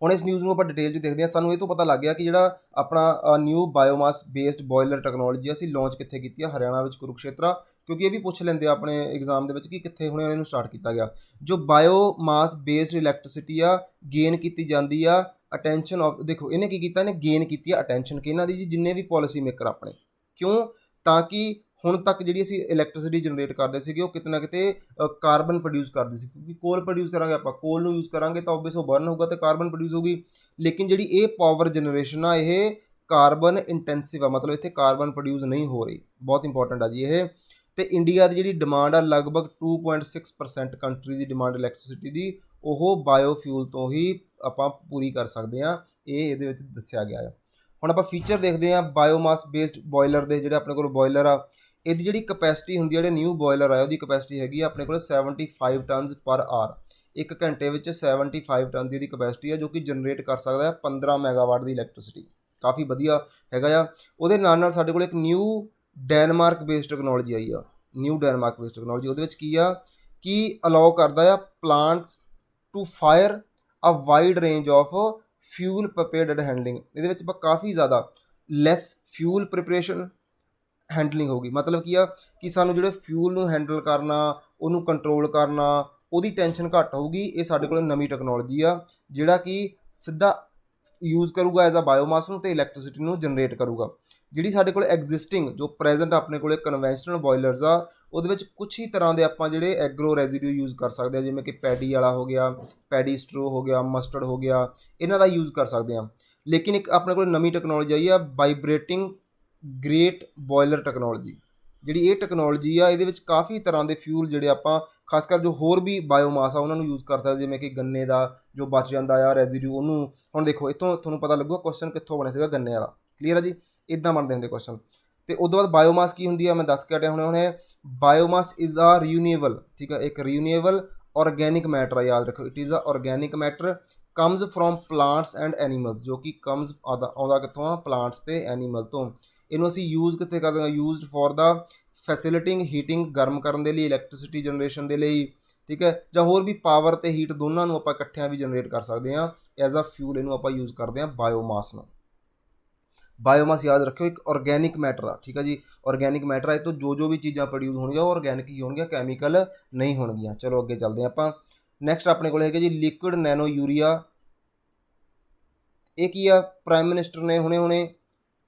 [SPEAKER 1] ਹੁਣ ਇਸ ਨਿਊਜ਼ ਨੂੰ ਆਪਾਂ ਡਿਟੇਲ 'ਚ ਦੇਖਦੇ ਹਾਂ। ਸਾਨੂੰ ਇਹ ਤੋਂ ਪਤਾ ਲੱਗ ਗਿਆ ਕਿ ਜਿਹੜਾ ਆਪਣਾ new biomass based boiler technology ਅਸੀਂ ਲਾਂਚ ਕਿੱਥੇ ਕੀਤੀ ਆ, ਹਰਿਆਣਾ ਵਿੱਚ ਕੁਰੂਕਸ਼ੇਤਰਾ, ਕਿਉਂਕਿ ਇਹ ਵੀ ਪੁੱਛ ਲੈਂਦੇ ਆ ਆਪਣੇ ਐਗਜ਼ਾਮ ਦੇ ਵਿੱਚ ਕਿ ਕਿੱਥੇ ਹੁਣ ਇਹਨੂੰ ਸਟਾਰਟ ਕੀਤਾ ਗਿਆ। ਜੋ ਬਾਇਓਮਾਸ ਬੇਸਡ ਇਲੈਕਟ੍ਰਿਸਿਟੀ ਆ ਗੇਨ ਕੀਤੀ ਜਾਂਦੀ ਆ ਅਟੈਂਸ਼ਨ ਆਫ, ਦੇਖੋ ਇਹਨੇ ਕੀ ਕੀਤਾ, ਇਹਨੇ ਗੇਨ ਕੀਤੀ ਆ ਅਟੈਂਸ਼ਨ ਕਿਹਨਾਂ ਦੀ ਜੀ, ਜਿੰਨੇ ਵੀ ਪਾਲਿਸੀ ਮੇਕਰ ਆਪਣੇ। ਕਿਉਂ? ਤਾਂ ਕਿ ਹੁਣ ਤੱਕ ਜਿਹੜੀ ਅਸੀਂ ਇਲੈਕਟ੍ਰਿਸਿਟੀ ਜਨਰੇਟ ਕਰਦੇ ਸੀਗੇ ਉਹ ਕਿਤੇ ਨਾ ਕਿਤੇ ਕਾਰਬਨ ਪ੍ਰੋਡਿਊਸ ਕਰਦੇ ਸੀ, ਕਿਉਂਕਿ ਕੋਲ ਪ੍ਰੋਡਿਊਸ ਕਰਾਂਗੇ ਆਪਾਂ, ਕੋਲ ਨੂੰ ਯੂਜ਼ ਕਰਾਂਗੇ ਤਾਂ ਓਬਵੀਅਸ ਉਹ ਬਰਨ ਹੋਊਗਾ ਅਤੇ ਕਾਰਬਨ ਪ੍ਰੋਡਿਊਸ ਹੋਊਗੀ। ਲੇਕਿਨ ਜਿਹੜੀ ਇਹ ਪਾਵਰ ਜਨਰੇਸ਼ਨ ਆ ਇਹ ਕਾਰਬਨ ਇੰਟੈਂਸਿਵ ਆ, ਮਤਲਬ ਇੱਥੇ ਕਾਰਬਨ ਪ੍ਰੋਡਿਊਸ ਨਹੀਂ ਹੋ ਰਹੀ। ਬਹੁਤ ਇੰਪੋਰਟੈਂਟ ਆ ਜੀ ਇਹ। ਅਤੇ ਇੰਡੀਆ ਦੀ ਜਿਹੜੀ ਡਿਮਾਂਡ ਆ ਲਗਭਗ 2.6% ਕੰਟਰੀ ਦੀ ਡਿਮਾਂਡ ਇਲੈਕਟ੍ਰਿਸਿਟੀ ਦੀ ਉਹ ਬਾਇਓਫਿਊਲ ਤੋਂ ਹੀ ਆਪਾਂ ਪੂਰੀ ਕਰ ਸਕਦੇ ਹਾਂ, ਇਹ ਇਹਦੇ ਵਿੱਚ ਦੱਸਿਆ ਗਿਆ ਆ। ਹੁਣ ਆਪਾਂ ਫੀਚਰ ਦੇਖਦੇ ਹਾਂ ਬਾਇਓਮਾਸ ਬੇਸਡ ਬੋਇਲਰ ਦੇ। ਜਿਹੜੇ ਆਪਣੇ ਕੋਲ ਬੋਇਲਰ ਆ ਇਹਦੀ ਜਿਹੜੀ ਕਪੈਸਿਟੀ ਹੁੰਦੀ ਹੈ, ਜਿਹੜੇ ਨਿਊ ਬੋਇਲਰ ਆ ਉਹਦੀ ਕਪੈਸਿਟੀ ਹੈਗੀ ਆ ਆਪਣੇ ਕੋਲ 75 ਟਨਸ ਪਰ ਆਰ। 1 ਘੰਟੇ ਵਿੱਚ 75 ਟਨ ਦੀ ਇਹਦੀ ਕਪੈਸਿਟੀ ਆ, ਜੋ ਕਿ ਜਨਰੇਟ ਕਰ ਸਕਦਾ ਹੈ 15 ਮੈਗਾਵਾਟ ਦੀ ਇਲੈਕਟ੍ਰਿਸਿਟੀ। ਕਾਫੀ ਵਧੀਆ ਹੈਗਾ ਆ। ਉਹਦੇ ਨਾਲ ਨਾਲ ਸਾਡੇ ਕੋਲ ਇੱਕ ਨਿਊ ਡੈਨਮਾਰਕ ਬੇਸਡ ਟੈਕਨੋਲੋਜੀ ਆਈ ਆ, ਨਿਊ ਡੈਨਮਾਰਕ ਬੇਸਡ ਟੈਕਨੋਲੋਜੀ। ਉਹਦੇ ਵਿੱਚ ਕੀ ਆ ਕਿ ਅਲਾਓ ਕਰਦਾ ਆ plants to fire a wide range of fuel prepared handling. ਇਹਦੇ ਵਿੱਚ ਆਪਾਂ ਕਾਫੀ ਜ਼ਿਆਦਾ ਲੈਸ ਫਿਊਲ ਪ੍ਰੀਪਰੇਸ਼ਨ ਹੈਂਡਲਿੰਗ ਹੋਊਗੀ। ਮਤਲਬ ਕੀ ਆ ਕਿ ਸਾਨੂੰ ਜਿਹੜੇ ਫਿਊਲ ਨੂੰ ਹੈਂਡਲ ਕਰਨਾ, ਉਹਨੂੰ ਕੰਟਰੋਲ ਕਰਨਾ, ਉਹਦੀ ਟੈਨਸ਼ਨ ਘੱਟ ਹੋਊਗੀ। ਇਹ ਸਾਡੇ ਕੋਲ ਨਵੀਂ ਟੈਕਨੋਲੋਜੀ ਆ ਜਿਹੜਾ ਕਿ ਸਿੱਧਾ ਯੂਜ਼ ਕਰੂਗਾ ਐਜ਼ ਆ ਬਾਇਓਮਾਸ ਨੂੰ ਅਤੇ ਇਲੈਕਟ੍ਰਿਸਿਟੀ ਨੂੰ ਜਨਰੇਟ ਕਰੂਗਾ। ਜਿਹੜੀ ਸਾਡੇ ਕੋਲ ਐਗਜ਼ਿਸਟਿੰਗ ਜੋ ਪ੍ਰੈਜ਼ੈਂਟ ਆਪਣੇ ਕੋਲ ਕਨਵੈਂਸ਼ਨਲ ਬੋਇਲਰਸ ਆ ਉਹਦੇ ਵਿੱਚ ਕੁਛ ਹੀ ਤਰ੍ਹਾਂ ਦੇ ਆਪਾਂ ਜਿਹੜੇ ਐਗਰੋ ਰੈਜ਼ੀਡਿਊ ਯੂਜ਼ ਕਰ ਸਕਦੇ ਹਾਂ, ਜਿਵੇਂ ਕਿ ਪੈਡੀ ਵਾਲਾ ਹੋ ਗਿਆ, ਪੈਡੀ ਸਟਰੋ ਹੋ ਗਿਆ, ਮਸਟਰਡ ਹੋ ਗਿਆ, ਇਹਨਾਂ ਦਾ ਯੂਜ਼ ਕਰ ਸਕਦੇ ਹਾਂ। ਲੇਕਿਨ ਇੱਕ ਆਪਣੇ ਕੋਲ ਨਵੀਂ ਟੈਕਨੋਲੋਜੀ ਆਈ ਆ ਵਾਈਬ੍ਰੇਟਿੰਗ ਗ੍ਰੇਟ ਬੋਇਲਰ ਟੈਕਨੋਲੋਜੀ। ਜਿਹੜੀ ਇਹ ਟੈਕਨੋਲੋਜੀ ਆ ਇਹਦੇ ਵਿੱਚ ਕਾਫੀ ਤਰ੍ਹਾਂ ਦੇ ਫਿਊਲ ਜਿਹੜੇ ਆਪਾਂ ਖਾਸ ਕਰ ਜੋ ਹੋਰ ਵੀ ਬਾਇਓਮਾਸ ਆ ਉਹਨਾਂ ਨੂੰ ਯੂਜ਼ ਕਰ ਸਕਦੇ, ਜਿਵੇਂ ਕਿ ਗੰਨੇ ਦਾ ਜੋ ਬਚ ਜਾਂਦਾ ਆ ਰੈਜ਼ੀਡਿਊ ਉਹਨੂੰ। ਹੁਣ ਦੇਖੋ ਇੱਥੋਂ ਤੁਹਾਨੂੰ ਪਤਾ ਲੱਗੂਗਾ ਕੁਐਸਚਨ ਕਿੱਥੋਂ ਬਣਿਆ ਸੀਗਾ, ਗੰਨੇ ਵਾਲਾ। ਕਲੀਅਰ ਆ ਜੀ, ਇੱਦਾਂ ਬਣਦੇ ਹੁੰਦੇ ਕੁਐਸਚਨ। ਅਤੇ ਉਸ ਤੋਂ ਬਾਅਦ ਬਾਇਓਮਾਸ ਕੀ ਹੁੰਦੀ ਆ ਮੈਂ ਦੱਸ ਕੇ ਹਟਿਆ ਹੁਣੇ। ਬਾਇਓਮਾਸ ਇਜ਼ ਆ ਰੀਯੂਨੇਬਲ, ਠੀਕ ਆ, ਇੱਕ ਰੀਯੂਨੇਬਲ ਔਰਗੈਨਿਕ ਮੈਟਰ ਆ, ਯਾਦ ਰੱਖੋ। ਇਟ ਇਜ਼ ਆ organic matter comes from plants and animals, ਜੋ ਕਿ ਕਮਜ਼ ਆਉਂਦਾ ਕਿੱਥੋਂ ਆ, ਪਲਾਂਟਸ ਅਤੇ ਐਨੀਮਲ ਤੋਂ। ਇਹਨੂੰ ਅਸੀਂ ਯੂਜ਼ ਕਿੱਥੇ ਕਰਦੇ ਹਾਂ, ਯੂਜ਼ਡ ਫॉर ਦਾ ਫੈਸਿਲਿਟਿੰਗ ਹੀਟਿੰਗ, ਗਰਮ ਕਰਨ ਦੇ ਲਈ, ਇਲੈਕਟ੍ਰਿਸਿਟੀ ਜਨਰੇਸ਼ਨ ਦੇ ਲਈ, ਠੀਕ ਹੈ, ਜਾਂ ਹੋਰ ਵੀ ਪਾਵਰ ਅਤੇ ਹੀਟ ਦੋਨਾਂ ਨੂੰ ਆਪਾਂ ਇਕੱਠਿਆਂ ਵੀ ਜਨਰੇਟ ਕਰ ਸਕਦੇ ਹਾਂ ਐਜ਼ ਆ ਫਿਊਲ। ਇਹਨੂੰ ਆਪਾਂ ਯੂਜ਼ ਕਰਦੇ ਹਾਂ ਬਾਇਓਮਾਸ ਨੂੰ। ਬਾਇਓਮਾਸ ਯਾਦ ਰੱਖਿਓ ਇੱਕ ਔਰਗੈਨਿਕ ਮੈਟਰ ਆ, ਠੀਕ ਆ ਜੀ, ਔਰਗੈਨਿਕ ਮੈਟਰ ਆ। ਇਹ ਤੋਂ ਜੋ ਵੀ ਚੀਜ਼ਾਂ ਪ੍ਰੋਡਿਊਸ ਹੋਣਗੀਆਂ ਉਹ ਔਰਗੈਨਿਕ ਹੀ ਹੋਣਗੀਆਂ, ਕੈਮੀਕਲ ਨਹੀਂ ਹੋਣਗੀਆਂ। ਚਲੋ ਅੱਗੇ ਚੱਲਦੇ ਹਾਂ ਆਪਾਂ। ਨੈਕਸਟ ਆਪਣੇ ਕੋਲ ਹੈਗੇ ਜੀ ਲਿਕੁਇਡ ਨੈਨੋ ਯੂਰੀਆ। ਇਹ ਕੀ ਆ, ਪ੍ਰਾਈਮ ਮਿਨਿਸਟਰ ਨੇ ਹੁਣੇ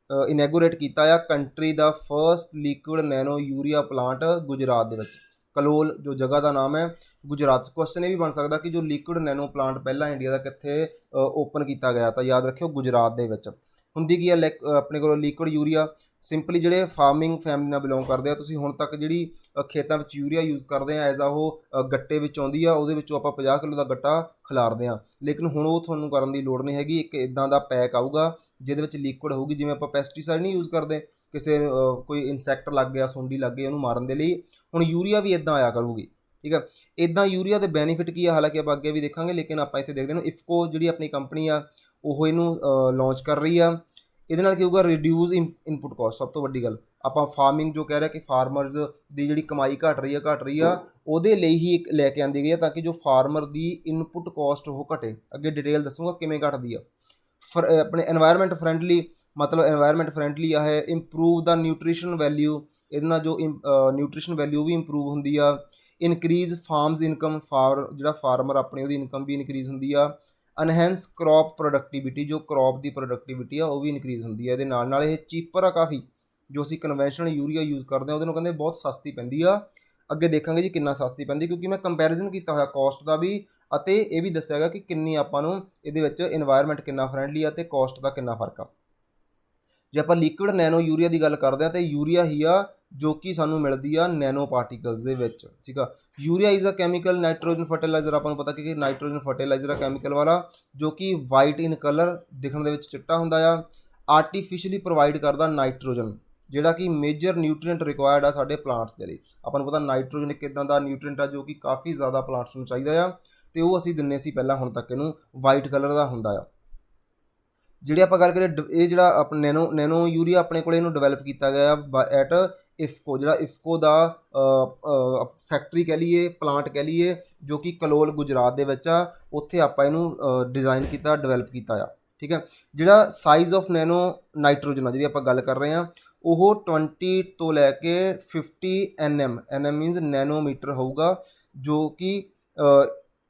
[SPEAKER 1] ਇਨੈਗੋਰੇਟ ਕੀਤਾ ਆ ਕੰਟਰੀ ਦਾ first liquid nano urea plant Gujarat ਦੇ ਵਿੱਚ। ਕਲੋਲ ਜੋ ਜਗ੍ਹਾ ਦਾ ਨਾਮ ਹੈ ਗੁਜਰਾਤ। ਕੁਐਸਚਨ ਇਹ ਵੀ ਬਣ ਸਕਦਾ ਕਿ ਜੋ ਲਿਕੁਇਡ ਨੈਨੋ ਪਲਾਂਟ ਪਹਿਲਾਂ ਇੰਡੀਆ ਦਾ ਕਿੱਥੇ ਓਪਨ ਕੀਤਾ ਗਿਆ, ਤਾਂ ਯਾਦ ਰੱਖਿਓ ਗੁਜਰਾਤ ਦੇ ਵਿੱਚ। ਹੁੰਦੀ ਕੀ ਆ ਆਪਣੇ ਕੋਲ ਲਿਕੁਇਡ ਯੂਰੀਆ, ਸਿੰਪਲੀ ਜਿਹੜੇ ਫਾਰਮਿੰਗ ਫੈਮਿਲੀ ਨਾਲ ਬਿਲੋਂਗ ਕਰਦੇ ਆ ਤੁਸੀਂ, ਹੁਣ ਤੱਕ ਜਿਹੜੀ ਖੇਤਾਂ ਵਿੱਚ ਯੂਰੀਆ ਯੂਜ਼ ਕਰਦੇ ਆ ਐਜ਼ ਆ ਉਹ ਗੱਟੇ ਵਿੱਚ ਆਉਂਦੀ ਆ, ਉਹਦੇ ਵਿੱਚੋਂ ਆਪਾਂ 50 ਕਿਲੋ ਦਾ ਗੱਟਾ ਖਿਲਾਰਦੇ ਹਾਂ। ਲੇਕਿਨ ਹੁਣ ਉਹ ਤੁਹਾਨੂੰ ਕਰਨ ਦੀ ਲੋੜ ਨਹੀਂ ਹੈਗੀ। ਇੱਕ ਇੱਦਾਂ ਦਾ ਪੈਕ ਆਊਗਾ ਜਿਹਦੇ ਵਿੱਚ ਲਿਕੁਇਡ ਹੋਊਗੀ, ਜਿਵੇਂ ਆਪਾਂ ਪੈਸਟੀਸਾਈਡ ਨਹੀਂ ਯੂਜ਼ ਕਰਦੇ, ਕਿਸੇ ਕੋਈ ਇਨਸੈਕਟ ਲੱਗ ਗਿਆ, ਸੁੰਡੀ ਲੱਗ ਗਈ, ਉਹਨੂੰ ਮਾਰਨ ਦੇ ਲਈ ਹੁਣ ਯੂਰੀਆ ਵੀ ਇੱਦਾਂ ਆਇਆ ਕਰੂਗੀ, ਠੀਕ ਹੈ। ਇੱਦਾਂ ਯੂਰੀਆ ਦੇ ਬੈਨੀਫਿਟ ਕੀ ਆ, ਹਾਲਾਂਕਿ ਆਪਾਂ ਅੱਗੇ ਵੀ ਦੇਖਾਂਗੇ, ਲੇਕਿਨ ਆਪਾਂ ਇੱਥੇ ਦੇਖਦੇ ਹਾਂ ਇਫਕੋ ਜਿਹੜੀ ਆਪਣੀ ਕੰਪਨੀ ਆ ਉਹ ਇਹਨੂੰ ਲਾਂਚ ਕਰ ਰਹੀ ਆ। ਇਹਦੇ ਨਾਲ ਕੀ ਹੋਊਗਾ, ਰਿਡਿਊਸ ਇਨਪੁਟ ਕਾਸਟ। ਸਭ ਤੋਂ ਵੱਡੀ ਗੱਲ ਆਪਾਂ ਫਾਰਮਿੰਗ ਜੋ ਕਹਿ ਰਿਹਾ ਕਿ ਫਾਰਮਰਸ ਦੀ ਜਿਹੜੀ ਕਮਾਈ ਘਟ ਰਹੀ ਆ ਉਹਦੇ ਲਈ ਹੀ ਇੱਕ ਲੈ ਕੇ ਆਂਦੀ ਗਈ ਆ, ਤਾਂ ਕਿ ਜੋ ਫਾਰਮਰ ਦੀ ਇਨਪੁਟ ਕਾਸਟ ਉਹ ਘਟੇ। ਅੱਗੇ ਡਿਟੇਲ ਦੱਸੂਗਾ ਕਿਵੇਂ ਘਟਦੀ ਆ। ਆਪਣੇ এনवायरमेंट ਫਰੈਂਡਲੀ, ਮਤਲਬ এনवायरमेंट ਫਰੈਂਡਲੀ ਆ ਹੈ। ਇੰਪਰੂਵ ਦਾ ਨਿਊਟ੍ਰੀਸ਼ਨ ਵੈਲਿਊ, ਇਹਦੇ ਨਾਲ ਜੋ ਨਿਊਟ੍ਰੀਸ਼ਨ ਵੈਲਿਊ ਵੀ ਇੰਪਰੂਵ ਹੁੰਦੀ ਆ। ਇਨਕਰੀਜ਼ ਫਾਰਮਸ ਇਨਕਮ, ਜਿਹੜਾ ਫਾਰਮਰ ਆਪਣੀ ਉਹਦੀ ਇਨਕਮ ਵੀ ਇਨਕਰੀਜ਼ ਹੁੰਦੀ ਆ। ਅਨਹੈਂਸ ਕ੍ਰੌਪ ਪ੍ਰੋਡਕਟੀਵਿਟੀ, ਜੋ ਕ੍ਰੌਪ ਦੀ ਪ੍ਰੋਡਕਟੀਵਿਟੀ ਆ ਉਹ ਵੀ ਇਨਕਰੀਜ਼ ਹੁੰਦੀ ਆ। ਇਹਦੇ ਨਾਲ ਨਾਲ ਇਹ ਚੀਪਰ ਆ ਕਾਫੀ, ਜੋ ਅਸੀਂ ਕਨਵੈਨਸ਼ਨਲ ਯੂਰੀਆ ਯੂਜ਼ ਕਰਦੇ ਹਾਂ ਉਹਦੇ ਨੂੰ ਕਹਿੰਦੇ ਬਹੁਤ ਸਸਤੀ ਪੈਂਦੀ ਆ। ਅੱਗੇ ਦੇਖਾਂਗੇ ਜੀ ਕਿੰਨਾ ਸਸਤੀ ਪੈਂਦੀ, ਕਿਉਂਕਿ ਮੈਂ ਕੰਪੈਰੀਜ਼ਨ ਕੀਤਾ ਹੋਇਆ ਕਾਸਟ ਦਾ ਵੀ, ਅਤੇ ਇਹ ਵੀ ਦੱਸਿਆ ਹੈਗਾ ਕਿ ਕਿੰਨੀ ਆਪਾਂ ਨੂੰ ਇਹਦੇ ਵਿੱਚ এনवायरमेंट ਕਿੰਨਾ ਫਰੈਂਡਲੀ ਆ ਅਤੇ ਕਾਸਟ ਦਾ ਕਿੰਨਾ ਫਰਕ ਆ। ਜੇ ਆਪਾਂ ਲਿਕੁਇਡ ਨੈਨੋ ਯੂਰੀਆ ਦੀ ਗੱਲ ਕਰਦੇ ਹਾਂ ਤਾਂ ਯੂਰੀਆ ਹੀ ਆ ਜੋ ਕਿ ਸਾਨੂੰ ਮਿਲਦੀ ਆ ਨੈਨੋ ਪਾਰਟੀਕਲਸ ਦੇ ਵਿੱਚ, ਠੀਕ ਆ। Urea is a chemical nitrogen fertiliser. ਆਪਾਂ ਨੂੰ ਪਤਾ ਕਿ ਨਾਈਟ੍ਰੋਜਨ ਫਰਟੀਲਾਈਜ਼ਰ ਆ ਕੈਮੀਕਲ ਵਾਲਾ, ਜੋ ਕਿ ਵਾਈਟ ਇਨ ਕਲਰ, ਦਿਖਣ ਦੇ ਵਿੱਚ ਚਿੱਟਾ ਹੁੰਦਾ ਆ। ਆਰਟੀਫਿਸ਼ਲੀ ਪ੍ਰੋਵਾਈਡ ਕਰਦਾ ਨਾਈਟ੍ਰੋਜਨ, ਜਿਹੜਾ ਕਿ ਮੇਜਰ ਨਿਊਟ੍ਰੀਐਂਟ ਰਿਕੁਆਇਰਡ ਆ ਸਾਡੇ ਪਲਾਂਟਸ ਦੇ ਲਈ। ਆਪਾਂ ਨੂੰ ਪਤਾ ਨਾਈਟ੍ਰੋਜਨ ਇੱਕ ਇੱਦਾਂ ਦਾ ਨਿਊਟ੍ਰੀਐਂਟ ਆ ਜੋ ਕਿ ਕਾਫੀ ਜ਼ਿਆਦਾ ਪਲਾਂਟਸ ਨੂੰ ਚਾਹੀਦਾ ਆ, ਅਤੇ ਉਹ ਅਸੀਂ ਦਿੰਦੇ ਸੀ ਪਹਿਲਾਂ, ਹੁਣ ਤੱਕ ਇਹਨੂੰ ਵਾਈਟ ਕਲਰ ਦਾ ਹੁੰਦਾ ਆ। ਜਿਹੜੇ ਆਪਾਂ ਗੱਲ ਕਰੀਏ ਇਹ ਜਿਹੜਾ ਆਪਣਾ ਨੈਨੋ ਯੂਰੀਆ ਆਪਣੇ ਕੋਲ ਇਹਨੂੰ ਡਿਵੈਲਪ ਕੀਤਾ ਗਿਆ ਐਟ ਇਫਕੋ, ਜਿਹੜਾ ਇਫਕੋ ਦਾ ਫੈਕਟਰੀ ਕਹਿ ਲਈਏ, ਪਲਾਂਟ ਕਹਿ ਲਈਏ, ਜੋ ਕਿ ਕਲੋਲ ਗੁਜਰਾਤ ਦੇ ਵਿੱਚ ਆ। ਉੱਥੇ ਆਪਾਂ ਇਹਨੂੰ ਡਿਜ਼ਾਈਨ ਕੀਤਾ, ਡਿਵੈਲਪ ਕੀਤਾ ਆ, ਠੀਕ ਹੈ। ਜਿਹੜਾ ਸਾਈਜ਼ ਆਫ ਨੈਨੋ ਨਾਈਟ੍ਰੋਜਨ ਆ ਜਿਹਦੀ ਆਪਾਂ ਗੱਲ ਕਰ ਰਹੇ ਹਾਂ, ਉਹ 20 ਤੋਂ ਲੈ ਕੇ 50 NM ਮੀਨਸ ਨੈਨੋਮੀਟਰ ਹੋਊਗਾ, ਜੋ ਕਿ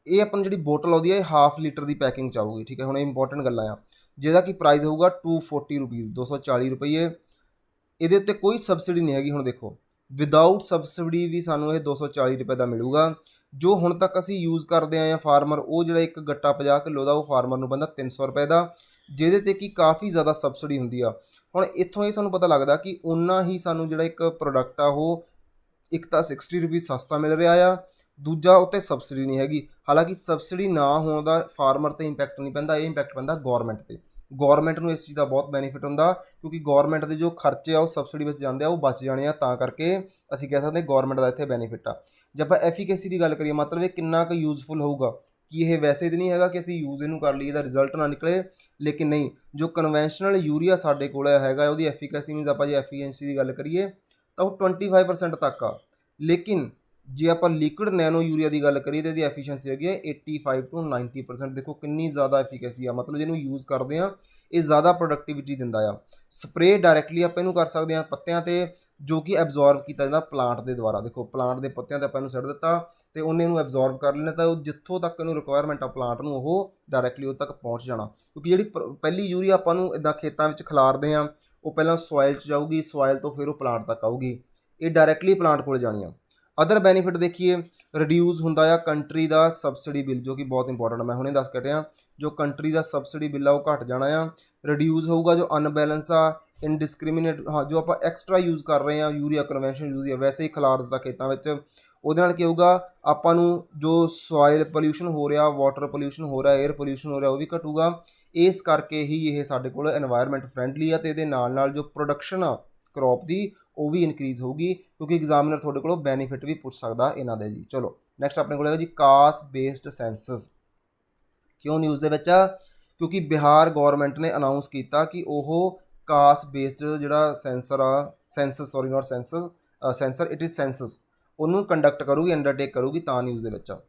[SPEAKER 1] ਇਹ ਆਪਾਂ ਨੂੰ ਜਿਹੜੀ ਬੋਟਲ ਆਉਂਦੀ ਹੈ ਇਹ ਹਾਫ ਲੀਟਰ ਦੀ ਪੈਕਿੰਗ 'ਚ ਆਊਗੀ। ਠੀਕ ਹੈ, ਹੁਣ ਇਹ ਇੰਪੋਰਟੈਂਟ ਗੱਲਾਂ ਆ, ਜਿਹਦਾ ਕਿ ਪ੍ਰਾਈਸ ਹੋਊਗਾ 240 ਰੁਪੀਜ਼, 240 ਰੁਪਈਏ। ਇਹਦੇ ਉੱਤੇ ਕੋਈ ਸਬਸਿਡੀ ਨਹੀਂ ਹੈਗੀ। ਹੁਣ ਦੇਖੋ, ਵਿਦਾਊਟ ਸਬਸਿਡੀ ਵੀ ਸਾਨੂੰ ਇਹ 240 ਰੁਪਏ ਦਾ ਮਿਲੂਗਾ। ਜੋ ਹੁਣ ਤੱਕ ਅਸੀਂ ਯੂਜ਼ ਕਰਦੇ ਆਏ ਹਾਂ ਫਾਰਮਰ, ਉਹ ਜਿਹੜਾ ਇੱਕ ਗੱਟਾ 50 ਕਿਲੋ ਦਾ ਉਹ ਫਾਰਮਰ ਨੂੰ ਪੈਂਦਾ 300 ਰੁਪਏ ਦਾ, ਜਿਹਦੇ 'ਤੇ ਕਿ ਕਾਫੀ ਜ਼ਿਆਦਾ ਸਬਸਿਡੀ ਹੁੰਦੀ ਆ। ਹੁਣ ਇੱਥੋਂ ਇਹ ਸਾਨੂੰ ਪਤਾ ਲੱਗਦਾ ਕਿ ਉਨਾ ਹੀ ਸਾਨੂੰ ਜਿਹੜਾ ਇੱਕ ਪ੍ਰੋਡਕਟ ਆ ਉਹ ਇੱਕ ਤਾਂ 60 ਰੁਪਏ ਸਸਤਾ ਮਿਲ ਰਿਹਾ ਆ, ਦੂਜਾ ਉੱਤੇ ਸਬਸਿਡੀ ਨਹੀਂ ਹੈਗੀ। ਹਾਲਾਂਕਿ ਸਬਸਿਡੀ ਨਾ ਹੋਣ ਦਾ ਫਾਰਮਰ 'ਤੇ ਇੰਪੈਕਟ ਨਹੀਂ ਪੈਂਦਾ, ਇਹ ਇੰਪੈਕਟ ਪੈਂਦਾ ਗੌਰਮੈਂਟ 'ਤੇ। ਗੌਰਮੈਂਟ ਨੂੰ ਇਸ ਚੀਜ਼ ਦਾ ਬਹੁਤ ਬੈਨੀਫਿਟ ਹੁੰਦਾ, ਕਿਉਂਕਿ ਗੌਰਮੈਂਟ ਦੇ ਜੋ ਖਰਚੇ ਆ ਉਹ ਸਬਸਿਡੀ ਵਿੱਚ ਜਾਂਦੇ ਆ, ਉਹ ਬਚ ਜਾਣੇ ਆ, ਤਾਂ ਕਰਕੇ ਅਸੀਂ ਕਹਿ ਸਕਦੇ ਗੌਰਮੈਂਟ ਦਾ ਇੱਥੇ ਬੈਨੀਫਿਟ ਆ। ਜੇ ਆਪਾਂ ਐਫੀਕੇਸੀ ਦੀ ਗੱਲ ਕਰੀਏ, ਮਤਲਬ ਇਹ ਕਿੰਨਾ ਕੁ ਯੂਜ਼ਫੁਲ ਹੋਊਗਾ, ਕਿ ਇਹ ਵੈਸੇ ਤਾਂ ਨਹੀਂ ਹੈਗਾ ਕਿ ਅਸੀਂ ਯੂਜ਼ ਇਹਨੂੰ ਕਰ ਲਈਏ ਇਹਦਾ ਰਿਜ਼ਲਟ ਨਾ ਨਿਕਲੇ, ਲੇਕਿਨ ਨਹੀਂ, ਜੋ ਕਨਵੈਨਸ਼ਨਲ ਯੂਰੀਆ ਸਾਡੇ ਕੋਲ ਹੈਗਾ ਉਹਦੀ ਐਫੀਕੇਸੀ ਮੀਨਸ ਆਪਾਂ ਜੇ ਐਫੀਸ਼ੀਐਂਸੀ ਦੀ ਗੱਲ ਕਰੀਏ ਤਾਂ ਉਹ 25% ਤੱਕ ਆ। ਲੇਕਿਨ ਜੇ ਆਪਾਂ ਲਿਕੁਇਡ ਨੈਨੋ ਯੂਰੀਆ ਦੀ ਗੱਲ ਕਰੀਏ ਤਾਂ ਇਹਦੀ ਐਫੀਸ਼ੀਐਂਸੀ ਹੈਗੀ ਹੈ 85 ਤੋਂ 90%। ਦੇਖੋ ਕਿੰਨੀ ਜ਼ਿਆਦਾ ਐਫੀਕੇਸੀ ਆ, ਮਤਲਬ ਜਿਹਨੂੰ ਯੂਜ਼ ਕਰਦੇ ਆ ਇਹ ਜ਼ਿਆਦਾ ਪ੍ਰੋਡਕਟਿਵਿਟੀ ਦਿੰਦਾ ਆ। ਸਪਰੇਅ ਡਾਇਰੈਕਟਲੀ ਆਪਾਂ ਇਹਨੂੰ ਕਰ ਸਕਦੇ ਹਾਂ ਪੱਤਿਆਂ 'ਤੇ, ਜੋ ਕਿ ਐਬਜ਼ੋਰਵ ਕੀਤਾ ਜਾਂਦਾ ਪਲਾਂਟ ਦੇ ਦੁਆਰਾ। ਦੇਖੋ ਪਲਾਂਟ ਦੇ ਪੱਤਿਆਂ 'ਤੇ ਆਪਾਂ ਇਹਨੂੰ ਛੱਡ ਦਿੱਤਾ ਅਤੇ ਉਹਨੇ ਇਹਨੂੰ ਐਬਜ਼ੋਰਵ ਕਰ ਲੈਣਾ, ਤਾਂ ਉਹ ਜਿੱਥੋਂ ਤੱਕ ਇਹਨੂੰ ਰਿਕੁਆਇਰਮੈਂਟ ਆ ਪਲਾਂਟ ਨੂੰ ਉਹ ਡਾਇਰੈਕਟਲੀ ਉਹ ਤੱਕ ਪਹੁੰਚ ਜਾਣਾ। ਕਿਉਂਕਿ ਜਿਹੜੀ ਪਹਿਲੀ ਯੂਰੀਆ ਆਪਾਂ ਨੂੰ ਇੱਦਾਂ ਖੇਤਾਂ ਵਿੱਚ ਖਿਲਾਰਦੇ ਹਾਂ, ਉਹ ਪਹਿਲਾਂ ਸੋਇਲ 'ਚ ਜਾਊਗੀ, ਸੋਇਲ ਤੋਂ ਫਿਰ ਉਹ ਪਲਾਂਟ ਤੱਕ ਆਊਗੀ, ਇਹ ਡਾਇਰੈਕਟਲੀ ਪਲਾਂਟ ਕੋਲ ਜਾਣੀ ਆ। ਅਦਰ ਬੈਨੀਫਿਟ ਦੇਖੀਏ, ਰਿਡਿਊਸ ਹੁੰਦਾ ਆ ਕੰਟਰੀ ਦਾ ਸਬਸਿਡੀ ਬਿੱਲ, ਜੋ ਕਿ ਬਹੁਤ ਇੰਪੋਰਟੈਂਟ, ਮੈਂ ਹੁਣੇ ਦੱਸ ਕੇ ਹਟਿਆ। ਜੋ ਕੰਟਰੀ ਦਾ ਸਬਸਿਡੀ ਬਿੱਲ ਆ ਉਹ ਘਟ ਜਾਣਾ ਆ। ਰਿਡਿਊਸ ਹੋਊਗਾ ਜੋ ਅਨਬੈਲੈਂਸ ਆ, ਇਨਡਿਸਕ੍ਰਿਮੀਨੇਟ, ਹਾਂ ਜੋ ਆਪਾਂ ਐਕਸਟਰਾ ਯੂਜ਼ ਕਰ ਰਹੇ ਹਾਂ ਯੂਰੀਆ, ਕਨਵੈਨਸ਼ਨਲ ਯੂਰੀਆ ਵੈਸੇ ਹੀ ਖਿਲਾਰ ਦਿੱਤਾ ਖੇਤਾਂ ਵਿੱਚ, ਉਹਦੇ ਨਾਲ ਕੀ ਹੋਊਗਾ, ਆਪਾਂ ਨੂੰ ਜੋ ਸੋਇਲ ਪੋਲਿਊਸ਼ਨ ਹੋ ਰਿਹਾ, ਵਾਟਰ ਪੋਲਿਊਸ਼ਨ ਹੋ ਰਿਹਾ, 에ਅਰ ਪੋਲਿਊਸ਼ਨ ਹੋ ਰਿਹਾ, ਉਹ ਵੀ ਘਟੂਗਾ। ਇਸ ਕਰਕੇ ਹੀ ਇਹ ਸਾਡੇ ਕੋਲ এনवायरमेंट ਫਰੈਂਡਲੀ ਆ, ਅਤੇ ਇਹਦੇ ਨਾਲ ਨਾਲ ਜੋ ਪ੍ਰੋਡਕਸ਼ਨ ਆ ਕ੍ਰੌਪ ਦੀ ਉਹ ਵੀ ਇਨਕਰੀਜ਼ ਹੋਊਗੀ, ਕਿਉਂਕਿ ਐਗਜ਼ਾਮੀਨਰ ਤੁਹਾਡੇ ਕੋਲੋਂ ਬੈਨੀਫਿਟ ਵੀ ਪੁੱਛ ਸਕਦਾ ਇਹਨਾਂ ਦੇ ਜੀ। ਚਲੋ ਨੈਕਸਟ ਆਪਣੇ ਕੋਲ ਹੈਗਾ ਜੀ ਕਾਸ ਬੇਸਡ ਸੈਂਸਸ। ਕਿਉਂ ਨਿਊਜ਼ ਦੇ ਵਿੱਚ ਆ, ਕਿਉਂਕਿ ਬਿਹਾਰ ਗੌਰਮੈਂਟ ਨੇ ਅਨਾਊਂਸ ਕੀਤਾ ਕਿ ਉਹ ਕਾਸ ਬੇਸਡ ਜਿਹੜਾ ਸੈਂਸਰ ਇਟ ਇਜ਼ ਸੈਂਸਸ ਉਹਨੂੰ ਕੰਡਕਟ ਕਰੂਗੀ, ਅੰਡਰਟੇਕ ਕਰੂਗੀ, ਤਾਂ ਨਿਊਜ਼ ਦੇ ਵਿੱਚ ਆ।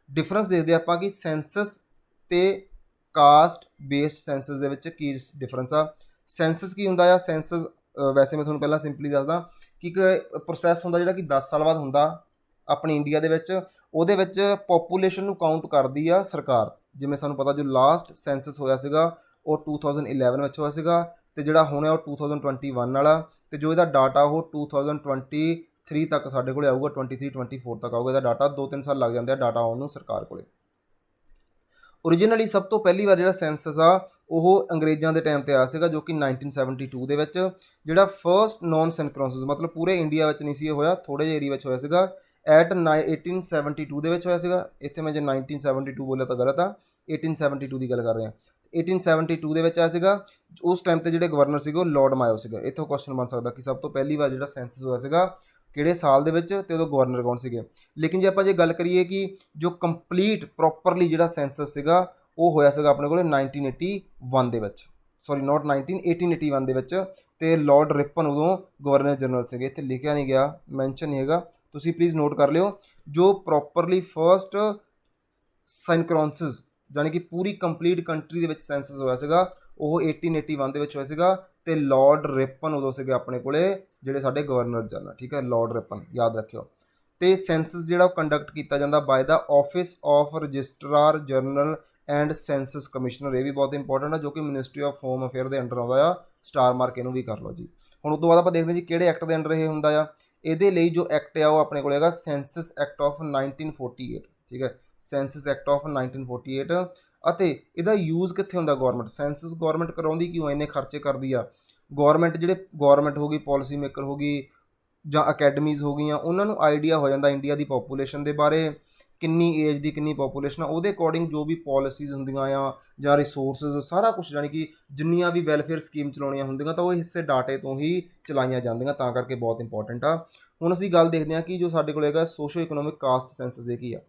[SPEAKER 1] ਡਿਫਰੈਂਸ ਦੇਖਦੇ ਆਪਾਂ ਕਿ ਸੈਂਸਸ ਅਤੇ ਕਾਸਟ ਬੇਸਡ ਸੈਂਸਸ ਦੇ ਵਿੱਚ ਕੀ ਡਿਫਰੈਂਸ ਆ। ਸੈਂਸਸ ਕੀ ਹੁੰਦਾ ਆ, ਸੈਂਸਸ ਵੈਸੇ ਮੈਂ ਤੁਹਾਨੂੰ ਪਹਿਲਾਂ ਸਿੰਪਲੀ ਦੱਸਦਾ ਕਿ ਇੱਕ ਪ੍ਰੋਸੈਸ ਹੁੰਦਾ ਜਿਹੜਾ ਕਿ 10 ਸਾਲ ਬਾਅਦ ਹੁੰਦਾ ਆਪਣੀ ਇੰਡੀਆ ਦੇ ਵਿੱਚ। ਉਹਦੇ ਵਿੱਚ ਪੋਪੂਲੇਸ਼ਨ ਨੂੰ ਕਾਊਂਟ ਕਰਦੀ ਆ ਸਰਕਾਰ। ਜਿਵੇਂ ਸਾਨੂੰ ਪਤਾ ਜੋ ਲਾਸਟ ਸੈਂਸਸ ਹੋਇਆ ਸੀਗਾ ਉਹ 2011 ਵਿੱਚ ਹੋਇਆ ਸੀਗਾ, ਅਤੇ ਜਿਹੜਾ ਹੁਣ ਹੈ ਉਹ 2021 ਵਾਲਾ, ਅਤੇ ਜੋ ਇਹਦਾ ਡਾਟਾ ਉਹ 2023 ਤੱਕ ਸਾਡੇ ਕੋਲ ਆਊਗਾ, 23-24 ਤੱਕ ਆਊਗਾ ਇਹਦਾ ਡਾਟਾ। 2-3 ਸਾਲ ਲੱਗ ਜਾਂਦੇ ਆ ਡਾਟਾ ਆਉਣ ਨੂੰ ਸਰਕਾਰ ਕੋਲ। ਓਰੀਜਨਲੀ ਸਭ ਤੋਂ ਪਹਿਲੀ ਵਾਰ ਜਿਹੜਾ ਸੈਂਸਸ ਆ ਉਹ ਅੰਗਰੇਜ਼ਾਂ ਦੇ ਟਾਈਮ 'ਤੇ ਆਇਆ ਸੀਗਾ, ਜੋ ਕਿ 1972 ਦੇ ਵਿੱਚ। ਜਿਹੜਾ ਫਰਸਟ ਨੋਨ ਸਿੰਕਰੋਨਸਿਸ ਮਤਲਬ ਪੂਰੇ ਇੰਡੀਆ ਵਿੱਚ ਨਹੀਂ ਸੀ ਇਹ ਹੋਇਆ, ਥੋੜ੍ਹੇ ਜਿਹੇ ਏਰੀਆ ਵਿੱਚ ਹੋਇਆ ਸੀਗਾ। 1872 ਦੇ ਵਿੱਚ ਹੋਇਆ ਸੀਗਾ। ਇੱਥੇ ਮੈਂ ਜੇ 1972 ਬੋਲਿਆ ਤਾਂ ਗਲਤ ਆ, 1872 ਦੀ ਗੱਲ ਕਰ ਰਹੇ ਹਾਂ। 1872 ਦੇ ਵਿੱਚ ਆਇਆ ਸੀਗਾ। ਉਸ ਟਾਈਮ 'ਤੇ ਜਿਹੜੇ ਗਵਰਨਰ ਸੀਗੇ ਉਹ ਲਾਰਡ ਮਾਇਓ ਸੀਗੇ। ਇੱਥੋਂ ਕੁਐਸਚਨ ਬਣ ਸਕਦਾ ਕਿ ਸਭ ਤੋਂ ਪਹਿਲੀ ਵਾਰ ਜਿਹੜਾ ਸੈਂਸਸ ਹੋਇਆ ਸੀਗਾ ਕਿਹੜੇ ਸਾਲ ਦੇ ਵਿੱਚ, ਅਤੇ ਉਦੋਂ ਗਵਰਨਰ ਕੌਣ ਸੀਗੇ। ਲੇਕਿਨ ਜੇ ਆਪਾਂ ਜੇ ਗੱਲ ਕਰੀਏ ਕਿ ਜੋ ਕੰਪਲੀਟ ਪ੍ਰੋਪਰਲੀ ਜਿਹੜਾ ਸੈਂਸਸ ਸੀਗਾ ਉਹ ਹੋਇਆ ਸੀਗਾ ਆਪਣੇ ਕੋਲ 1981 ਦੇ ਵਿੱਚ, ਸੌਰੀ ਨੋਟ 1881 ਦੇ ਵਿੱਚ, ਅਤੇ ਲਾਰਡ ਰਿਪਨ ਉਦੋਂ ਗਵਰਨਰ ਜਨਰਲ ਸੀਗੇ। ਇੱਥੇ ਲਿਖਿਆ ਨਹੀਂ ਗਿਆ, ਮੈਂਸ਼ਨ ਨਹੀਂ ਹੈਗਾ, ਤੁਸੀਂ ਪਲੀਜ਼ ਨੋਟ ਕਰ ਲਿਓ। ਜੋ ਪ੍ਰੋਪਰਲੀ ਫਰਸਟ ਸਿੰਕਰੋਨਸਿਸ ਜਾਣੀ ਕਿ ਪੂਰੀ ਕੰਪਲੀਟ ਕੰਟਰੀ ਦੇ ਵਿੱਚ ਸੈਂਸਸ ਹੋਇਆ ਸੀਗਾ ਉਹ 1881 ਦੇ ਵਿੱਚ ਹੋਇਆ ਸੀਗਾ, ਅਤੇ ਲਾਰਡ ਰਿਪਨ ਉਦੋਂ ਸੀਗੇ ਆਪਣੇ ਕੋਲੇ ਜਿਹੜੇ ਸਾਡੇ ਗਵਰਨਰ ਜਨਰਲ। ਠੀਕ ਹੈ, ਲਾਰਡ ਰਿਪਨ ਯਾਦ ਰੱਖਿਓ। ਅਤੇ ਸੈਂਸਸ ਜਿਹੜਾ ਉਹ ਕੰਡਕਟ ਕੀਤਾ ਜਾਂਦਾ by the office of registrar general and census commissioner. ਇਹ ਵੀ ਬਹੁਤ ਇੰਪੋਰਟੈਂਟ ਆ, ਜੋ ਕਿ ਮਿਨਿਸਟਰੀ ਆਫ ਹੋਮ ਅਫੇਅਰ ਦੇ ਅੰਡਰ ਆਉਂਦਾ ਆ। ਸਟਾਰ ਮਾਰਕ ਇਹਨੂੰ ਵੀ ਕਰ ਲਓ ਜੀ। ਹੁਣ ਉਸ ਤੋਂ ਬਾਅਦ ਆਪਾਂ ਦੇਖਦੇ ਹਾਂ ਜੀ ਕਿਹੜੇ ਐਕਟ ਦੇ ਅੰਡਰ ਇਹ ਹੁੰਦਾ ਆ। ਇਹਦੇ ਲਈ ਜੋ ਐਕਟ ਆ ਉਹ ਆਪਣੇ ਕੋਲ ਹੈਗਾ ਸੈਂਸਸ ਐਕਟ ਆਫ 1948। ਠੀਕ ਹੈ, ਸੈਂਸਸ ਐਕਟ ਆਫ 1948। ਅਤੇ ਇਹਦਾ ਯੂਜ਼ ਕਿੱਥੇ ਹੁੰਦਾ ਗੌਰਮੈਂਟ, ਸੈਂਸਸ ਗੌਰਮੈਂਟ ਕਰਾਉਂਦੀ ਕਿਉਂ, ਇੰਨੇ ਖਰਚੇ ਕਰਦੀ ਆ ਗੌਰਮੈਂਟ। ਜਿਹੜੇ ਗੌਰਮੈਂਟ ਹੋ ਗਈ, ਪਾਲਿਸੀ ਮੇਕਰ ਹੋ ਗਈ, ਜਾਂ ਅਕੈਡਮੀਜ਼ ਹੋ ਗਈਆਂ, ਉਹਨਾਂ ਨੂੰ ਆਈਡੀਆ ਹੋ ਜਾਂਦਾ ਇੰਡੀਆ ਦੀ ਪੋਪੂਲੇਸ਼ਨ ਦੇ ਬਾਰੇ, ਕਿੰਨੀ ਏਜ ਦੀ ਕਿੰਨੀ ਪੋਪੂਲੇਸ਼ਨ ਆ, ਉਹਦੇ ਅਕੋਰਡਿੰਗ ਜੋ ਵੀ ਪੋਲਿਸੀਜ਼ ਹੁੰਦੀਆਂ ਆ ਜਾਂ ਰਿਸੋਰਸਿਸ ਸਾਰਾ ਕੁਛ, ਜਾਣੀ ਕਿ ਜਿੰਨੀਆਂ ਵੀ ਵੈਲਫੇਅਰ ਸਕੀਮ ਚਲਾਉਣੀਆਂ ਹੁੰਦੀਆਂ ਤਾਂ ਉਹ ਹਿੱਸੇ ਡਾਟੇ ਤੋਂ ਹੀ ਚਲਾਈਆਂ ਜਾਂਦੀਆਂ, ਤਾਂ ਕਰਕੇ ਬਹੁਤ ਇੰਪੋਰਟੈਂਟ ਆ। ਹੁਣ ਅਸੀਂ ਗੱਲ ਦੇਖਦੇ ਹਾਂ ਕਿ ਜੋ ਸਾਡੇ ਕੋਲ ਹੈਗਾ ਸੋਸ਼ੋ ਇਕਨੋਮਿਕ ਕਾਸਟ ਸੈਂਸਸ, ਇਹ ਕੀ ਆ।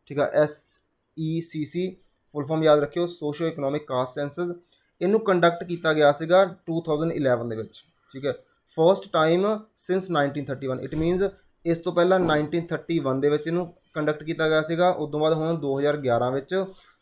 [SPEAKER 1] ਠੀਕ ਆ, SECC ਫੁੱਲ ਫਾਰਮ ਯਾਦ ਰੱਖਿਓ, ਸੋਸ਼ੋ ਇਕਨੋਮਿਕ ਕਾਸਟ ਸੈਂਸਸ। ਇਹਨੂੰ ਕੰਡਕਟ ਕੀਤਾ ਗਿਆ ਸੀਗਾ 2011 ਦੇ ਵਿੱਚ। ਠੀਕ ਹੈ, first time since 1931। It means ਇਸ ਤੋਂ ਪਹਿਲਾਂ 1931 ਦੇ ਵਿੱਚ ਇਹਨੂੰ ਕੰਡਕਟ ਕੀਤਾ ਗਿਆ ਸੀਗਾ। ਉਸ ਤੋਂ ਬਾਅਦ ਹੁਣ 2011 ਵਿੱਚ,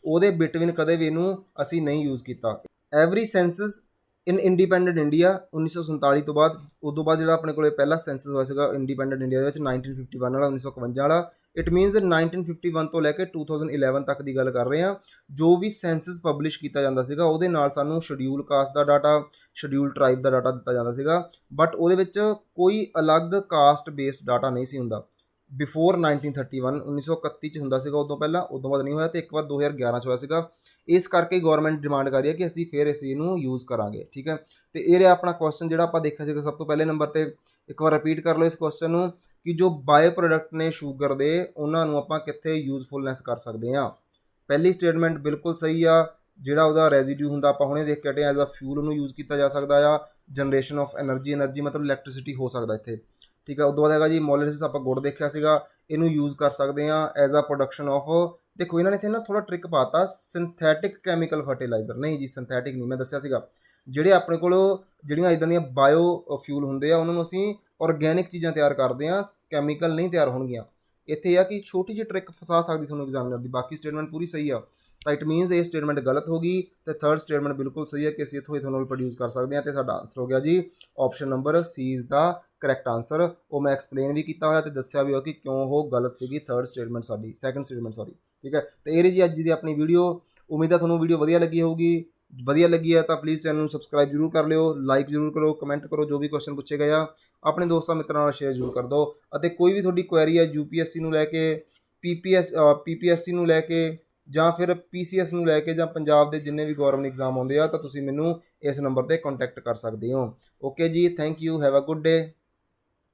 [SPEAKER 1] ਉਹਦੇ ਬਿਟਵੀਨ ਕਦੇ ਵੀ ਇਹਨੂੰ ਅਸੀਂ ਨਹੀਂ ਯੂਜ਼ ਕੀਤਾ। ਐਵਰੀ ਸੈਂਸਸ ਇਨ ਇੰਡੀਪੈਂਡੈਂਟ ਇੰਡੀਆ 1947 ਤੋਂ ਬਾਅਦ, ਉਦੋਂ ਬਾਅਦ ਜਿਹੜਾ ਆਪਣੇ ਕੋਲ ਪਹਿਲਾ ਸੈਂਸਸ ਹੋਇਆ ਸੀਗਾ ਇੰਡੀਪੈਂਡੈਂਟ ਇੰਡੀਆ ਦੇ ਵਿੱਚ 1951 ਵਾਲਾ, 1951 ਵਾਲਾ। ਇਟ ਮੀਨਸ 1951 ਤੋਂ ਲੈ ਕੇ 2011 ਤੱਕ ਦੀ ਗੱਲ ਕਰ ਰਹੇ ਹਾਂ। ਜੋ ਵੀ ਸੈਂਸਸ ਪਬਲਿਸ਼ ਕੀਤਾ ਜਾਂਦਾ ਸੀਗਾ ਉਹਦੇ ਨਾਲ ਸਾਨੂੰ ਸ਼ਡਿਊਲ ਕਾਸਟ ਦਾ ਡਾਟਾ, ਸ਼ਡਿਊਲ ਟਰਾਈਬ ਦਾ ਡਾਟਾ ਦਿੱਤਾ ਜਾਂਦਾ ਸੀਗਾ, ਬਟ ਉਹਦੇ ਵਿੱਚ ਕੋਈ ਅਲੱਗ ਕਾਸਟ ਬੇਸਡ ਡਾਟਾ ਨਹੀਂ ਸੀ ਹੁੰਦਾ। ਬਿਫੋਰ 1931 1931 'ਚ ਹੁੰਦਾ ਸੀਗਾ, ਉਦੋਂ ਪਹਿਲਾਂ, ਉਦੋਂ ਬਾਅਦ ਨਹੀਂ ਹੋਇਆ, ਅਤੇ ਇੱਕ ਵਾਰ 2011 'ਚ ਹੋਇਆ ਸੀਗਾ। ਇਸ ਕਰਕੇ ਗੌਰਮੈਂਟ ਡਿਮਾਂਡ ਕਰ ਰਹੀ ਹੈ ਕਿ ਅਸੀਂ ਫਿਰ ਇਸ ਚੀਜ਼ ਨੂੰ ਯੂਜ਼ ਕਰਾਂਗੇ, ਠੀਕ ਹੈ। ਅਤੇ ਇਹ ਰਿਹਾ ਆਪਣਾ ਕੁਐਸਚਨ ਜਿਹੜਾ ਆਪਾਂ ਦੇਖਿਆ ਸੀਗਾ ਸਭ ਤੋਂ ਪਹਿਲੇ ਨੰਬਰ 'ਤੇ। ਇੱਕ ਵਾਰ ਰਿਪੀਟ ਕਰ ਲਓ ਇਸ ਕੁਐਸਚਨ ਨੂੰ ਕਿ ਜੋ ਬਾਇਓ ਪ੍ਰੋਡਕਟ ਨੇ ਸ਼ੂਗਰ ਦੇ, ਉਹਨਾਂ ਨੂੰ ਆਪਾਂ ਕਿੱਥੇ ਯੂਜ਼ਫੁਲਨੈਸ ਕਰ ਸਕਦੇ ਹਾਂ। ਪਹਿਲੀ ਸਟੇਟਮੈਂਟ ਬਿਲਕੁਲ ਸਹੀ ਆ। ਜਿਹੜਾ ਉਹਦਾ ਰੈਜ਼ੀਡਿਊ ਹੁੰਦਾ, ਆਪਾਂ ਹੁਣੇ ਦੇਖ ਕੇ ਹਟੇ, ਐਜ਼ ਅ ਫਿਊਲ ਉਹਨੂੰ ਯੂਜ਼ ਕੀਤਾ ਜਾ ਸਕਦਾ ਆ। ਜਨਰੇਸ਼ਨ ਆਫ ਐਨਰਜੀ ਮਤਲਬ ਇਲੈਕਟ੍ਰੀਸਿਟੀ ਹੋ ਸਕਦਾ ਇੱਥੇ, ਠੀਕ ਹੈ। ਉਦੋਂ ਬਾਅਦ ਹੈਗਾ ਜੀ ਮੋਲੇਸਿਸ, ਆਪਾਂ ਗੁੜ ਦੇਖਿਆ ਸੀਗਾ, ਇਹਨੂੰ ਯੂਜ਼ ਕਰ ਸਕਦੇ ਹਾਂ ਐਜ਼ ਅ ਪ੍ਰੋਡਕਸ਼ਨ ਆਫ, ਦੇਖੋ ਇਹਨਾਂ ਨੇ ਇੱਥੇ ਨਾ ਥੋੜ੍ਹਾ ਟ੍ਰਿਕ ਪਾਤਾ, ਸਿੰਥੈਟਿਕ ਕੈਮੀਕਲ ਫਰਟੀਲਾਈਜ਼ਰ। ਨਹੀਂ ਜੀ, ਸਿੰਥੈਟਿਕ ਨਹੀਂ, ਮੈਂ ਦੱਸਿਆ ਸੀਗਾ ਜਿਹੜੇ ਆਪਣੇ ਕੋਲ ਜਿਹੜੀਆਂ ਇੱਦਾਂ ਦੀਆਂ ਬਾਇਓ ਫਿਊਲ ਹੁੰਦੇ ਆ, ਉਹਨਾਂ ਨੂੰ ਅਸੀਂ ਔਰਗੈਨਿਕ ਚੀਜ਼ਾਂ ਤਿਆਰ ਕਰਦੇ ਹਾਂ, ਕੈਮੀਕਲ ਨਹੀਂ ਤਿਆਰ ਹੋਣਗੀਆਂ। ਇੱਥੇ ਇਹ ਆ ਕਿ ਛੋਟੀ ਜਿਹੀ ਟ੍ਰਿਕ ਫਸਾ ਸਕਦੀ ਤੁਹਾਨੂੰ ਐਗਜ਼ਾਮੀਨਰ ਦੀ, ਬਾਕੀ ਸਟੇਟਮੈਂਟ ਪੂਰੀ ਸਹੀ ਆ। ਤਾਂ ਇਟ ਮੀਨਸ ਇਹ ਸਟੇਟਮੈਂਟ ਗਲਤ ਹੋ ਗਈ, ਅਤੇ ਥਰਡ ਸਟੇਟਮੈਂਟ ਬਿਲਕੁਲ ਸਹੀ ਹੈ ਕਿ ਅਸੀਂ ਇੱਥੋਂ ਇਥੋਨੋਲ ਪ੍ਰੋਡਿਊਸ ਕਰ ਸਕਦੇ ਹਾਂ। ਅਤੇ ਸਾਡਾ ਆਨਸਰ ਹੋ ਗਿਆ ਜੀ option number C is the correct answer. ਉਹ ਮੈਂ ਐਕਸਪਲੇਨ ਵੀ ਕੀਤਾ ਹੋਇਆ ਅਤੇ ਦੱਸਿਆ ਵੀ ਹੋਇਆ ਕਿ ਕਿਉਂ ਉਹ ਗਲਤ ਸੀਗੀ, ਥਰਡ ਸਟੇਟਮੈਂਟ ਸਾਡੀ, ਸੈਕੰਡ ਸਟੇਟਮੈਂਟ ਸੌਰੀ, ਠੀਕ ਹੈ। ਅਤੇ ਇਹ ਰਹੀ ਜੀ ਅੱਜ ਦੀ ਆਪਣੀ ਵੀਡੀਓ। ਉਮੀਦ ਹੈ ਤੁਹਾਨੂੰ ਵੀਡੀਓ ਵਧੀਆ ਲੱਗੀ ਹੋਊਗੀ। ਵਧੀਆ ਲੱਗੀ ਹੈ ਤਾਂ ਪਲੀਜ਼ ਚੈਨਲ ਨੂੰ ਸਬਸਕ੍ਰਾਈਬ ਜ਼ਰੂਰ ਕਰ ਲਿਓ, ਲਾਈਕ ਜ਼ਰੂਰ ਕਰੋ, ਕਮੈਂਟ ਕਰੋ, ਜੋ ਵੀ ਕੁਐਸਚਨ ਪੁੱਛੇ ਗਏ ਆ ਆਪਣੇ ਦੋਸਤਾਂ ਮਿੱਤਰਾਂ ਨਾਲ ਸ਼ੇਅਰ ਜ਼ਰੂਰ ਕਰ ਦਿਓ। ਅਤੇ ਕੋਈ ਵੀ ਤੁਹਾਡੀ ਕੁਐਰੀ ਹੈ UPSC ਨੂੰ ਲੈ ਕੇ, PPSC ਨੂੰ ਲੈ ਕੇ, ਜਾਂ ਫਿਰ PCS ਨੂੰ ਲੈ ਕੇ, ਜਾਂ ਪੰਜਾਬ ਦੇ ਜਿੰਨੇ ਵੀ ਗੌਰਮੈਂਟ ਐਗਜ਼ਾਮ ਆਉਂਦੇ ਆ, ਤਾਂ ਤੁਸੀਂ ਮੈਨੂੰ ਇਸ ਨੰਬਰ 'ਤੇ ਕੰਟੈਕਟ ਕਰ ਸਕਦੇ ਹੋ। ਓਕੇ ਜੀ, thank you, have a good day.